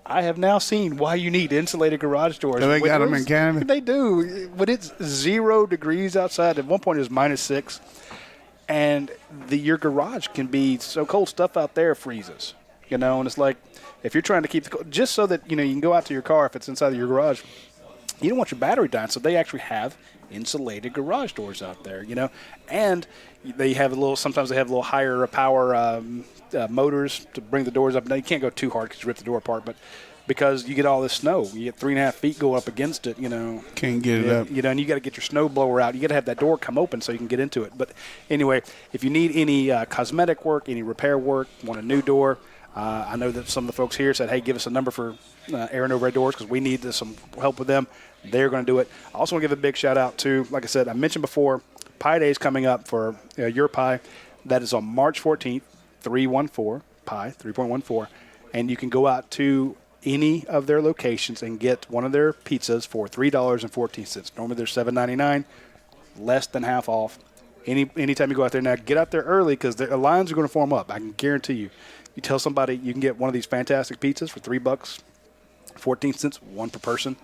I have now seen why you need insulated garage doors. So they got them in Canada? They do. When it's 0 degrees outside, at one point it was -6. And your garage can be so cold, stuff out there freezes, and it's like if you're trying to keep just so that, you can go out to your car if it's inside of your garage, you don't want your battery dying. So they actually have insulated garage doors out there, and they have sometimes they have a little higher power motors to bring the doors up. Now you can't go too hard because you rip the door apart, but because you get all this snow, you get 3.5 feet go up against it, Can't get it up. And you got to get your snow blower out. You got to have that door come open so you can get into it. But anyway, if you need any cosmetic work, any repair work, want a new door, I know that some of the folks here said, hey, give us a number for Aaron Overhead Doors because we need some help with them. They're going to do it. I also want to give a big shout out to, like I said, I mentioned before, Pie Day is coming up for your pie. That is on March 14th, 314, pie, 3.14. And you can go out to any of their locations and get one of their pizzas for $3.14. Normally they're $7.99, less than half off. Anytime you go out there now, get out there early because the lines are going to form up. I can guarantee you. You tell somebody you can get one of these fantastic pizzas for $3.14, one per person.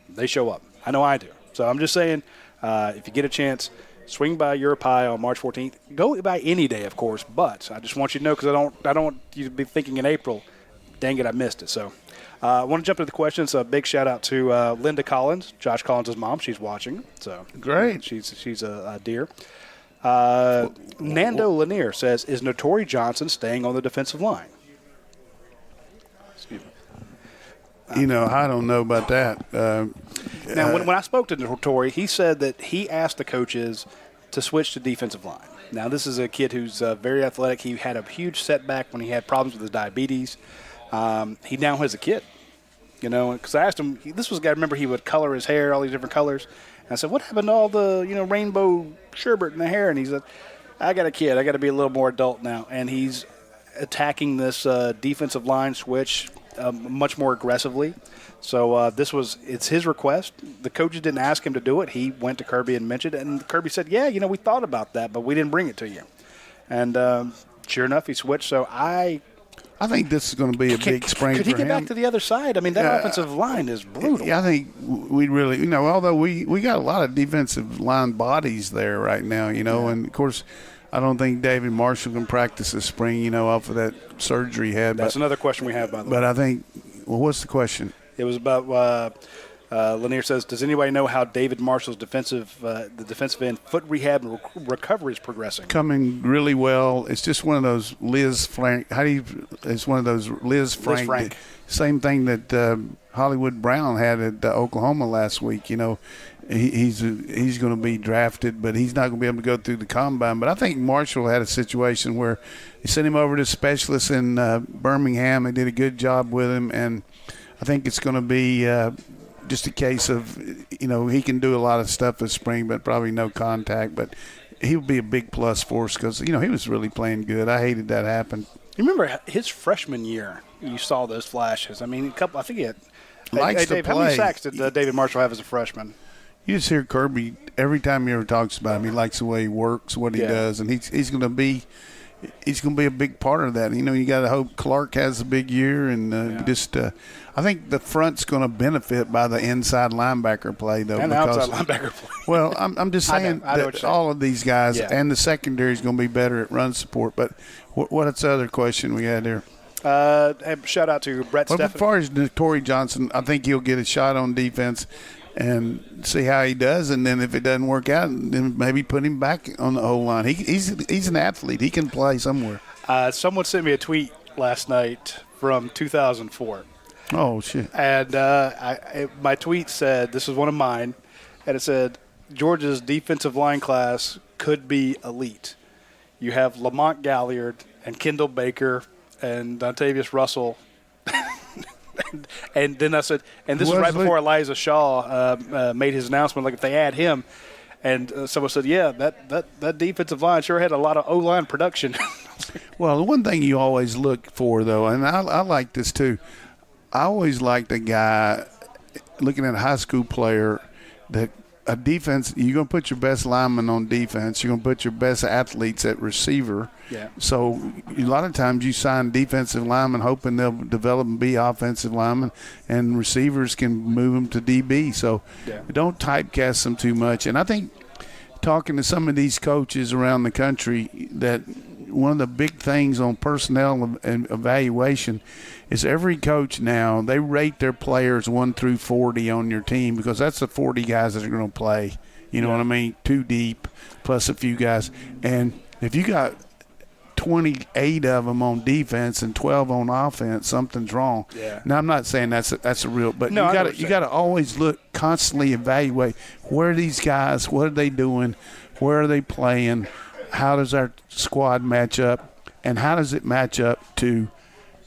They show up. I know I do. So I'm just saying, If you get a chance, swing by Europai on March 14th. Go by any day, of course, but I just want you to know because I don't want you to be thinking in April, dang it, I missed it. So I want to jump into the questions. A big shout-out to Linda Collins, Josh Collins' mom. She's watching. So great. She's a dear. Nando Lanier says, is Notori Johnson staying on the defensive line? Excuse me. I don't know about that. Now, when I spoke to Notori, he said that he asked the coaches to switch to defensive line. Now, this is a kid who's very athletic. He had a huge setback when he had problems with his diabetes. He now has a kid, because I asked him, this was a guy, remember he would color his hair, all these different colors. And I said, what happened to all the, rainbow sherbet in the hair? And he said, I got a kid. I got to be a little more adult now. And he's attacking this defensive line switch much more aggressively. So it's his request. The coaches didn't ask him to do it. He went to Kirby and mentioned it. And Kirby said, yeah, we thought about that, but we didn't bring it to you. And sure enough, he switched. So I think this is going to be a big spring for him. Could he get back to the other side? I mean, that offensive line is brutal. Yeah, I think we really, although we got a lot of defensive line bodies there right now, and of course, I don't think David Marshall can practice this spring, off of that surgery he had. That's another question we have, by the way. But I think, what's the question? It was about Lanier says, does anybody know how David Marshall's the defensive end foot rehab and recovery is progressing? Coming really well. It's just one of those Liz Frank. It's one of those Liz Frank. Same thing that Hollywood Brown had at Oklahoma last week. He's going to be drafted, but he's not going to be able to go through the combine. But I think Marshall had a situation where he sent him over to specialists in Birmingham. They did a good job with him, and I think it's going to be just a case of, he can do a lot of stuff this spring, but probably no contact. But he'll be a big plus for us because, he was really playing good. I hated that happened. You remember his freshman year, you saw those flashes. I mean, I think he had – Dave, how many sacks did David Marshall have as a freshman? You just hear Kirby, every time he ever talks about him, he likes the way he works, what he does, and he's going to be – he's going to be a big part of that. You got to hope Clark has a big year, and I think the front's going to benefit by the inside linebacker play, though. And the outside linebacker play. Well, I'm just saying that all of these guys and the secondary is going to be better at run support. But what's the other question we had there? Shout out to Brett Steffen. As far as Notori Johnson, I think he'll get a shot on defense and see how he does, and then if it doesn't work out, then maybe put him back on the O-line. He's an athlete. He can play somewhere. Someone sent me a tweet last night from 2004. Oh, shit. And my tweet said, this is one of mine, and it said, Georgia's defensive line class could be elite. You have Lamont Galliard and Kendall Baker and Dontavius Russell. And then I said, and this was right before Elijah Shaw made his announcement, like if they add him. And someone said, yeah, that defensive line sure had a lot of O-line production. Well, the one thing you always look for, though, and I like this too, I always liked a guy looking at a high school player that a defense, you're going to put your best lineman on defense. You're going to put your best athletes at receiver. Yeah. So a lot of times you sign defensive linemen hoping they'll develop and be offensive linemen, and receivers can move them to DB. So don't typecast them too much. And I think talking to some of these coaches around the country, that one of the big things on personnel and evaluation is every coach now, they rate their players 1 through 40 on your team, because that's the 40 guys that are going to play. You know what I mean? 2 deep plus a few guys. And if you got 28 of them on defense and 12 on offense, something's wrong. Yeah. Now, I'm not saying that's a real, but no, you got to always look, constantly evaluate where are these guys, what are they doing, where are they playing, how does our squad match up, and how does it match up to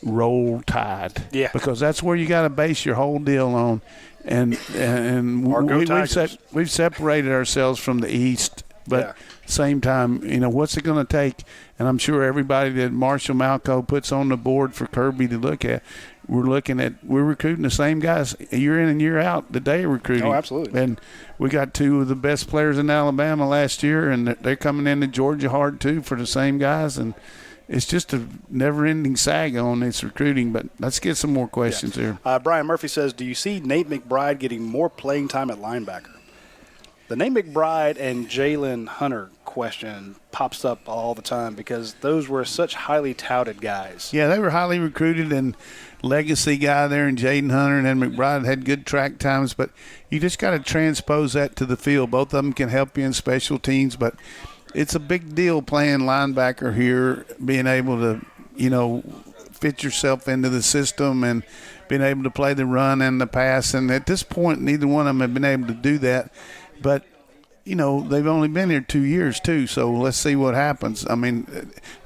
Roll Tide? Yeah. Because that's where you got to base your whole deal on. And we've separated ourselves from the East, but same time, what's it going to take? And I'm sure everybody that Marshall Malco puts on the board for Kirby to look at, we're recruiting the same guys year in and year out that they are recruiting. Oh, absolutely. And we got 2 of the best players in Alabama last year, and they're coming into Georgia hard too for the same guys. And it's just a never-ending saga on this recruiting. But let's get some more questions here. Brian Murphy says, do you see Nate McBride getting more playing time at linebacker? The name McBride and Jalen Hunter question pops up all the time because those were such highly touted guys. Yeah, they were highly recruited and legacy guy there, and Jaden Hunter and then McBride had good track times, but you just got to transpose that to the field. Both of them can help you in special teams, but it's a big deal playing linebacker here, being able to, fit yourself into the system and being able to play the run and the pass. And at this point, neither one of them have been able to do that. But, they've only been here 2 years too, so let's see what happens. I mean,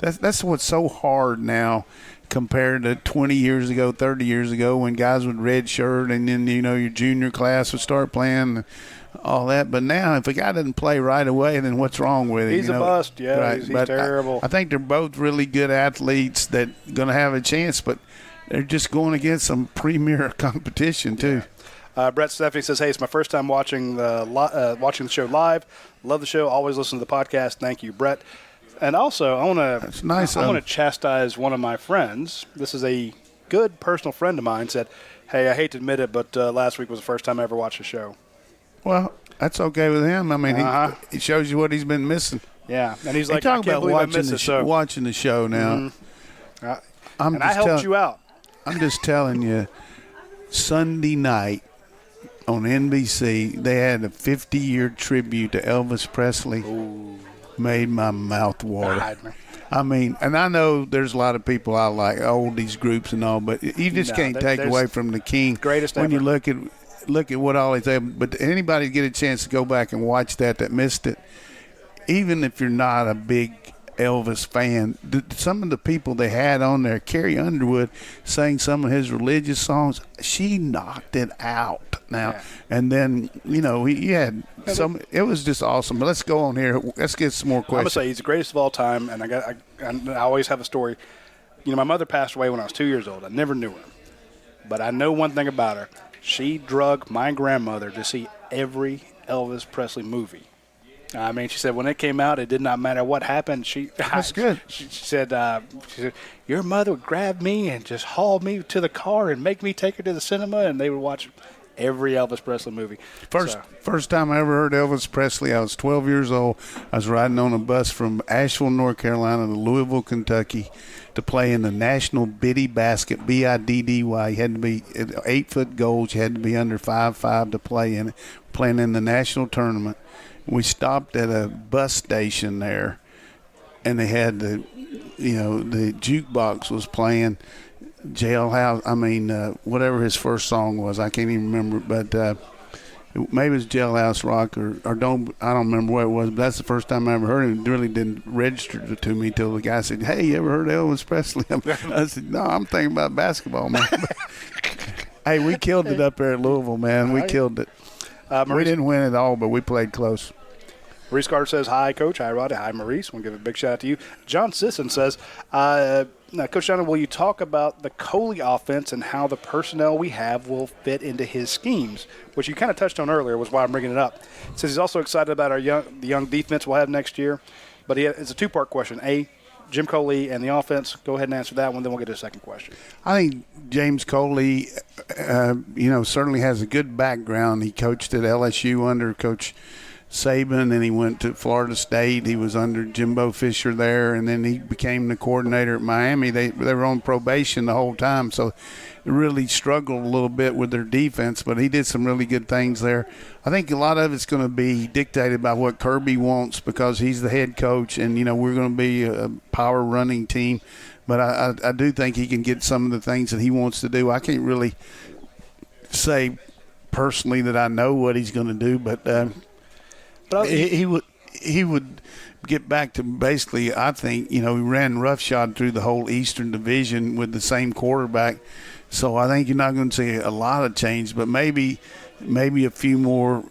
that's what's so hard now compared to 20 years ago, 30 years ago when guys would redshirt and then, your junior class would start playing all that. But now if a guy doesn't play right away, then what's wrong with him? He's a bust. Yeah, right. He's terrible. I think they're both really good athletes that going to have a chance, but they're just going against some premier competition too. Brett Stephanie says, hey, it's my first time watching the show live. Love the show. Always listen to the podcast. Thank you, Brett. And also, I want to chastise one of my friends. This is a good personal friend of mine. Said, hey, I hate to admit it, but last week was the first time I ever watched the show. Well, that's okay with him. I mean, he shows you what he's been missing. Yeah, and he's like, I can't believe I missed it. Watching the show now. Mm-hmm. I helped you out. I'm just telling you, Sunday night on NBC, they had a 50-year tribute to Elvis Presley. Ooh. Made my mouth water. God. I mean, and I know there's a lot of people I like, oldies groups and all, but you just can't take away from the king. Greatest when ever. You look at what all he's able. But anybody get a chance to go back and watch that missed it, even if you're not a big Elvis fan, some of the people they had on there, Carrie Underwood sang some of his religious songs. She knocked it out now. And then, he had some. It was just awesome. But let's go on here. Let's get some more questions. I'm going to say he's the greatest of all time, and I always have a story. My mother passed away when I was 2 years old. I never knew her. But I know one thing about her. She drug my grandmother to see every Elvis Presley movie. I mean, she said when it came out, it did not matter what happened. That's good. She said, your mother would grab me and just haul me to the car and make me take her to the cinema, and they would watch every Elvis Presley movie. First time I ever heard Elvis Presley, I was 12 years old. I was riding on a bus from Asheville, North Carolina to Louisville, Kentucky to play in the National Biddy Basket, BIDDY. You had to be 8-foot goals. You had to be under 5'5" to play in it, playing in the national tournament. We stopped at a bus station there, and they had the jukebox was playing Jailhouse. I mean, whatever his first song was, I can't even remember. But maybe it was Jailhouse Rock I don't remember what it was. But that's the first time I ever heard it. It really didn't register to me till the guy said, "Hey, you ever heard of Elvis Presley?" I said, "No, I'm thinking about basketball, man." Hey, we killed it up there at Louisville, man. We killed it. We didn't win it all, but we played close. Maurice Carter says, hi, Coach. Hi, Roddy. Hi, Maurice. Want to give a big shout out to you. John Sisson says, Coach Donnan, will you talk about the Coley offense and how the personnel we have will fit into his schemes, which you kind of touched on earlier, was why I'm bringing it up. He says he's also excited about the young defense we'll have next year. But it's a two-part question. A, Jim Coley and the offense. Go ahead and answer that one, then we'll get to the second question. I think James Coley, certainly has a good background. He coached at LSU under Coach Saban, and he went to Florida State. He was under Jimbo Fisher there, and then he became the coordinator at Miami. They were on probation the whole time, so they really struggled a little bit with their defense, but he did some really good things there. I think a lot of it's going to be dictated by what Kirby wants because he's the head coach, and, we're going to be a power running team. But I do think he can get some of the things that he wants to do. I can't really say personally that I know what he's going to do, but he would get back to basically, I think, he ran roughshod through the whole Eastern Division with the same quarterback. So I think you're not going to see a lot of change, but maybe a few more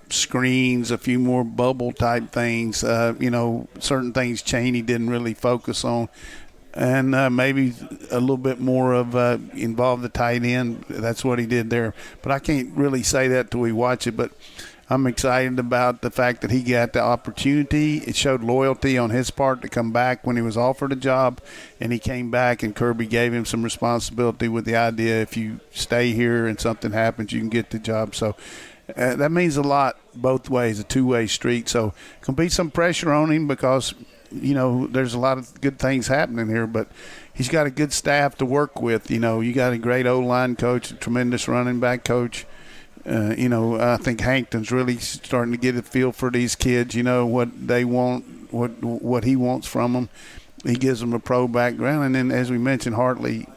screens, a few more bubble type things, certain things Chaney didn't really focus on. And maybe a little bit more of involve the tight end. That's what he did there. But I can't really say that till we watch it. But I'm excited about the fact that he got the opportunity. It showed loyalty on his part to come back when he was offered a job. And he came back, and Kirby gave him some responsibility with the idea if you stay here and something happens, you can get the job. So that means a lot both ways, a two-way street. So going to be some pressure on him because, there's a lot of good things happening here, but he's got a good staff to work with. You got a great O-line coach, a tremendous running back coach. I think Hankton's really starting to get a feel for these kids, what they want, what he wants from them. He gives them a pro background. And then, as we mentioned, Hartley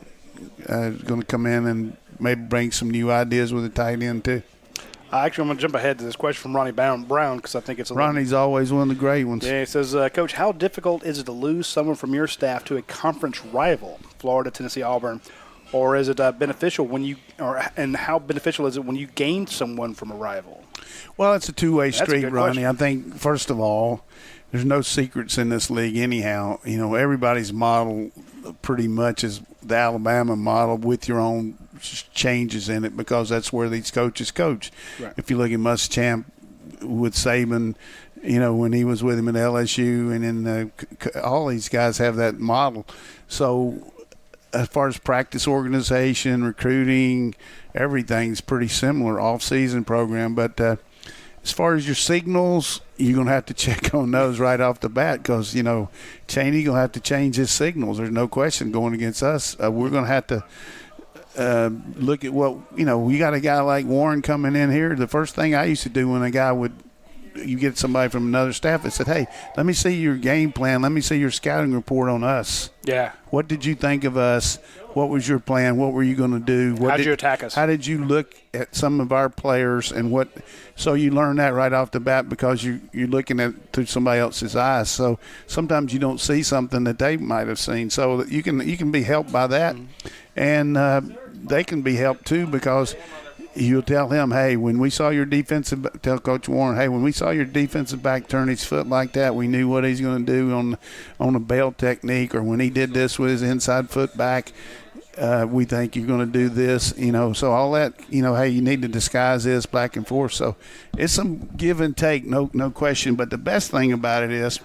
is going to come in and maybe bring some new ideas with the tight end too. Actually, I'm going to jump ahead to this question from Ronnie Brown because I think it's Ronnie's always one of the great ones. Yeah, he says, Coach, how difficult is it to lose someone from your staff to a conference rival, Florida, Tennessee, Auburn? Or is it beneficial and how beneficial is it when you gain someone from a rival? Well, it's a two-way street, Ronnie. Question. I think, first of all, there's no secrets in this league anyhow. Everybody's model pretty much is the Alabama model with your own changes in it because that's where these coaches coach. Right. If you look at Muschamp with Saban, when he was with him at LSU, and then all these guys have that model. So as far as practice organization, recruiting, everything's pretty similar, off-season program. But as far as your signals, you're going to have to check on those right off the bat because, Chaney going to have to change his signals. There's no question going against us. We're going to have to look at what, we got a guy like Warren coming in here. The first thing I used to do when a guy you get somebody from another staff that said, hey, let me see your game plan. Let me see your scouting report on us. Yeah. What did you think of us? What was your plan? What were you going to do? How did you attack us? How did you look at some of our players and what? So you learn that right off the bat because you're looking at through somebody else's eyes. So sometimes you don't see something that they might have seen. So you can be helped by that, and they can be helped too because you'll tell him, hey, when we saw your tell Coach Warren, hey, when we saw your defensive back turn his foot like that, we knew what he's going to do on a bail technique, or when he did this with his inside foot back, we think you're going to do this, So all that, hey, you need to disguise this back and forth. So it's some give and take, no question. But the best thing about it is,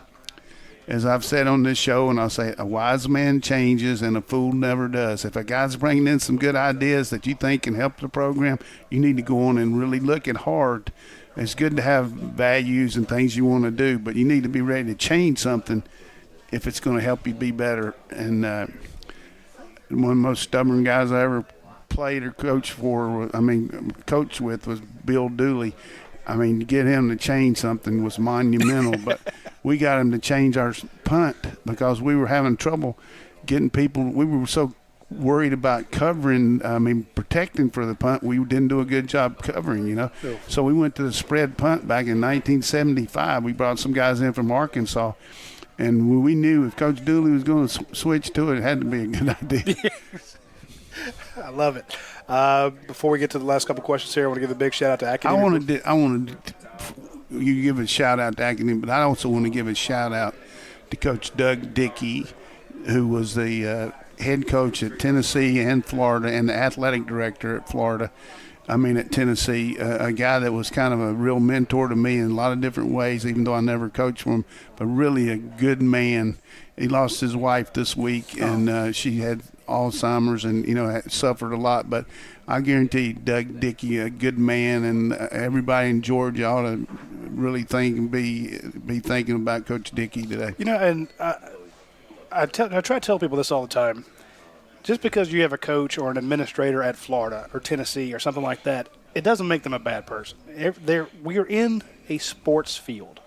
as I've said on this show, and I'll say, a wise man changes and a fool never does. If a guy's bringing in some good ideas that you think can help the program, you need to go on and really look at hard. It's good to have values and things you want to do, but you need to be ready to change something if it's going to help you be better. And one of the most stubborn guys I ever played or coached with was Bill Dooley. To get him to change something was monumental, but we got him to change our punt because we were having trouble getting people. We were so worried about protecting for the punt. We didn't do a good job covering, Yeah. So we went to the spread punt back in 1975. We brought some guys in from Arkansas, and we knew if Coach Dooley was going to switch to it, it had to be a good idea. I love it. Before we get to the last couple questions here, I want to give a big shout out to Academy. I wanted you give a shout out to Academy, but I also want to give a shout out to Coach Doug Dickey, who was the head coach at Tennessee and Florida, and the athletic director at Florida. At Tennessee, a guy that was kind of a real mentor to me in a lot of different ways, even though I never coached for him, but really a good man. He lost his wife this week, and she had Alzheimer's and, had suffered a lot. But I guarantee Doug Dickey, a good man, and everybody in Georgia ought to really think and be thinking about Coach Dickey today. And I try to tell people this all the time. Just because you have a coach or an administrator at Florida or Tennessee or something like that, it doesn't make them a bad person. We are in a sports field.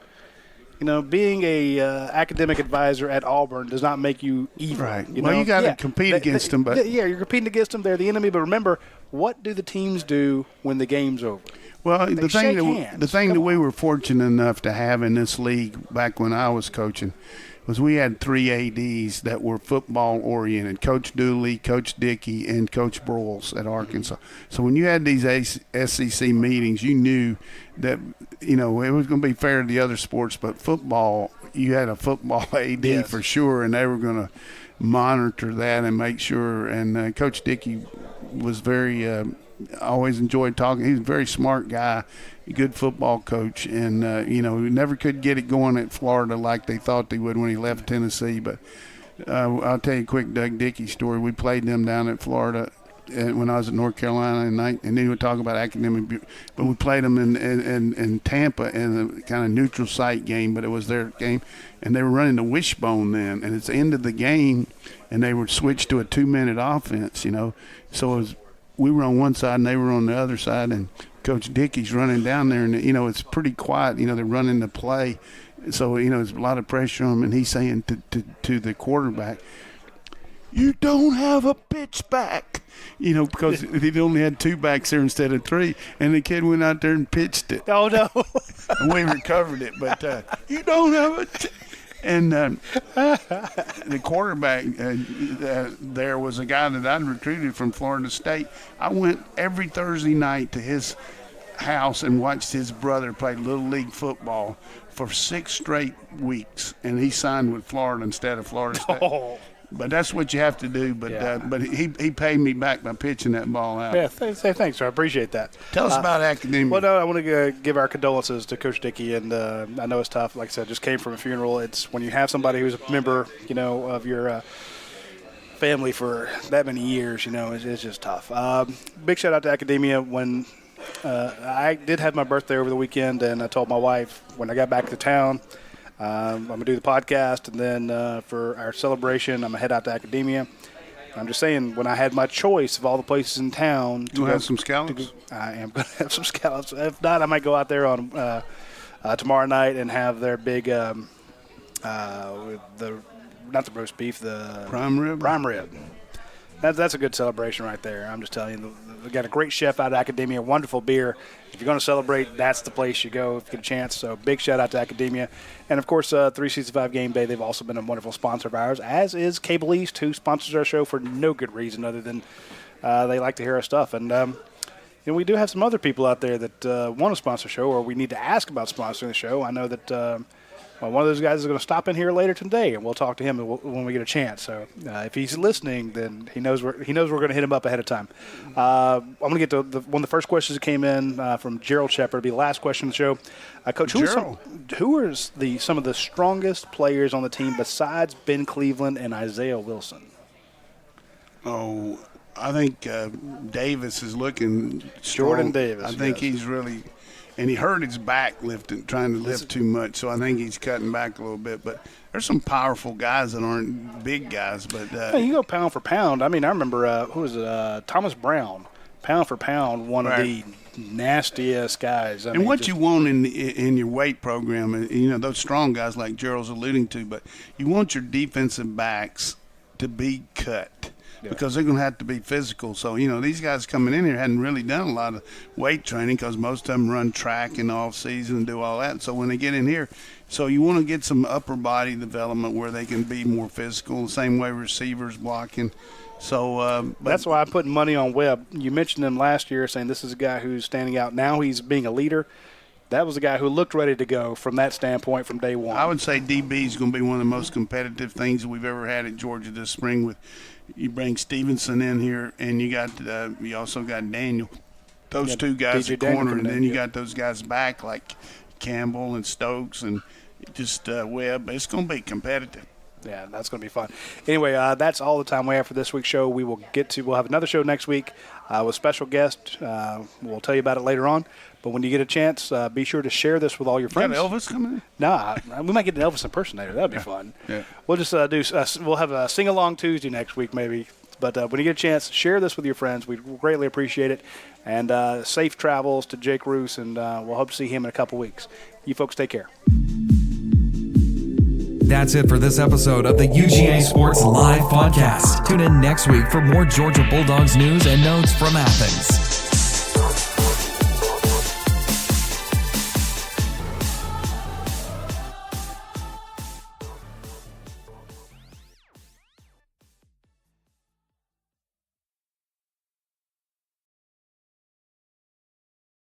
Being a academic advisor at Auburn does not make you evil. Right. You got to compete against them. But you're competing against them. They're the enemy. But remember, what do the teams do when the game's over? Well, the thing that we were fortunate enough to have in this league back when I was coaching was we had 3 ADs that were football-oriented, Coach Dooley, Coach Dickey, and Coach Broyles at Arkansas. So when you had these SEC meetings, you knew that, it was going to be fair to the other sports, but football, you had a football AD for sure, and they were going to monitor that and make sure. And Coach Dickey was very always enjoyed talking. He was a very smart guy, a good football coach, and he never could get it going at Florida like they thought they would when he left Tennessee. But I'll tell you a quick Doug Dickey story. We played them down at Florida when I was at North Carolina, and then we talk about academic. But we played them in Tampa in a kind of neutral site game, but it was their game, and they were running the wishbone then, and it's the end of the game, and they would switch to a 2-minute offense, So we were on one side and they were on the other side, and Coach Dickey's running down there, and it's pretty quiet. They're running the play, so there's a lot of pressure on him, and he's saying to the quarterback, "You don't have a pitch back," because he only had 2 backs there instead of 3, and the kid went out there and pitched it. Oh no! And we recovered it, but you don't have a. And the quarterback there was a guy that I'd recruited from Florida State. I went every Thursday night to his house and watched his brother play Little League football for 6 straight weeks, and he signed with Florida instead of Florida State. Oh. But that's what you have to do. But he paid me back by pitching that ball out. Yeah, thanks, sir. I appreciate that. Tell us about academia. Well, no, I want to give our condolences to Coach Dickey, and I know it's tough. Like I said, just came from a funeral. It's when you have somebody who's a member, of your family for that many years, it's just tough. Big shout out to academia. When I did have my birthday over the weekend, and I told my wife when I got back to town, I'm going to do the podcast, and then for our celebration, I'm going to head out to academia. I'm just saying, when I had my choice of all the places in town. You have some scallops? I am going to have some scallops. If not, I might go out there on tomorrow night and have their big, not the roast beef, the prime rib. Prime rib. That's a good celebration right there. I'm just telling you, we got a great chef out of academia, wonderful beer. If you're going to celebrate, that's the place you go if you get a chance. So big shout out to academia. And, of course, 365 Game Day, they've also been a wonderful sponsor of ours, as is Cable East, who sponsors our show for no good reason other than they like to hear our stuff. And, we do have some other people out there that want to sponsor the show, or we need to ask about sponsoring the show. I know that one of those guys is going to stop in here later today, and we'll talk to him when we get a chance. So if he's listening, then he knows we're going to hit him up ahead of time. I'm going to get to one of the first questions that came in from Gerald Shepard. It'll be the last question of the show. Coach, who are some of the strongest players on the team besides Ben Cleveland and Isaiah Wilson? Oh, I think Davis is looking strong. Jordan Davis. I think he's really – and he hurt his back trying to lift too much, so I think he's cutting back a little bit. But there's some powerful guys that aren't big guys. But you go pound for pound. I mean, I remember who was it? Thomas Brown, pound for pound, one of the nastiest guys. And what you want in your weight program, those strong guys like Gerald's alluding to, but you want your defensive backs to be cut. Because they're going to have to be physical. So, these guys coming in here hadn't really done a lot of weight training because most of them run track in the off-season and do all that. So when they get in here, so you want to get some upper body development where they can be more physical, the same way receivers blocking. So that's why I'm putting money on Webb. You mentioned him last year saying this is a guy who's standing out. Now he's being a leader. That was a guy who looked ready to go from that standpoint from day one. I would say DB is going to be one of the most competitive things that we've ever had at Georgia this spring. With you bring Stevenson in here, and you also got Daniel. Those two guys at corner, and then you got those guys back like Campbell and Stokes and just Webb. It's going to be competitive. Yeah, that's going to be fun. Anyway, that's all the time we have for this week's show. We'll have another show next week with special guests. We'll tell you about it later on. But when you get a chance, be sure to share this with all your friends. Got Elvis coming in? Nah, we might get an Elvis impersonator. That'd be fun. Yeah. We'll just we'll have a sing-along Tuesday next week maybe. But when you get a chance, share this with your friends. We'd greatly appreciate it. And safe travels to Jake Roos, and we'll hope to see him in a couple weeks. You folks take care. That's it for this episode of the UGA Sports Live Podcast. Tune in next week for more Georgia Bulldogs news and notes from Athens.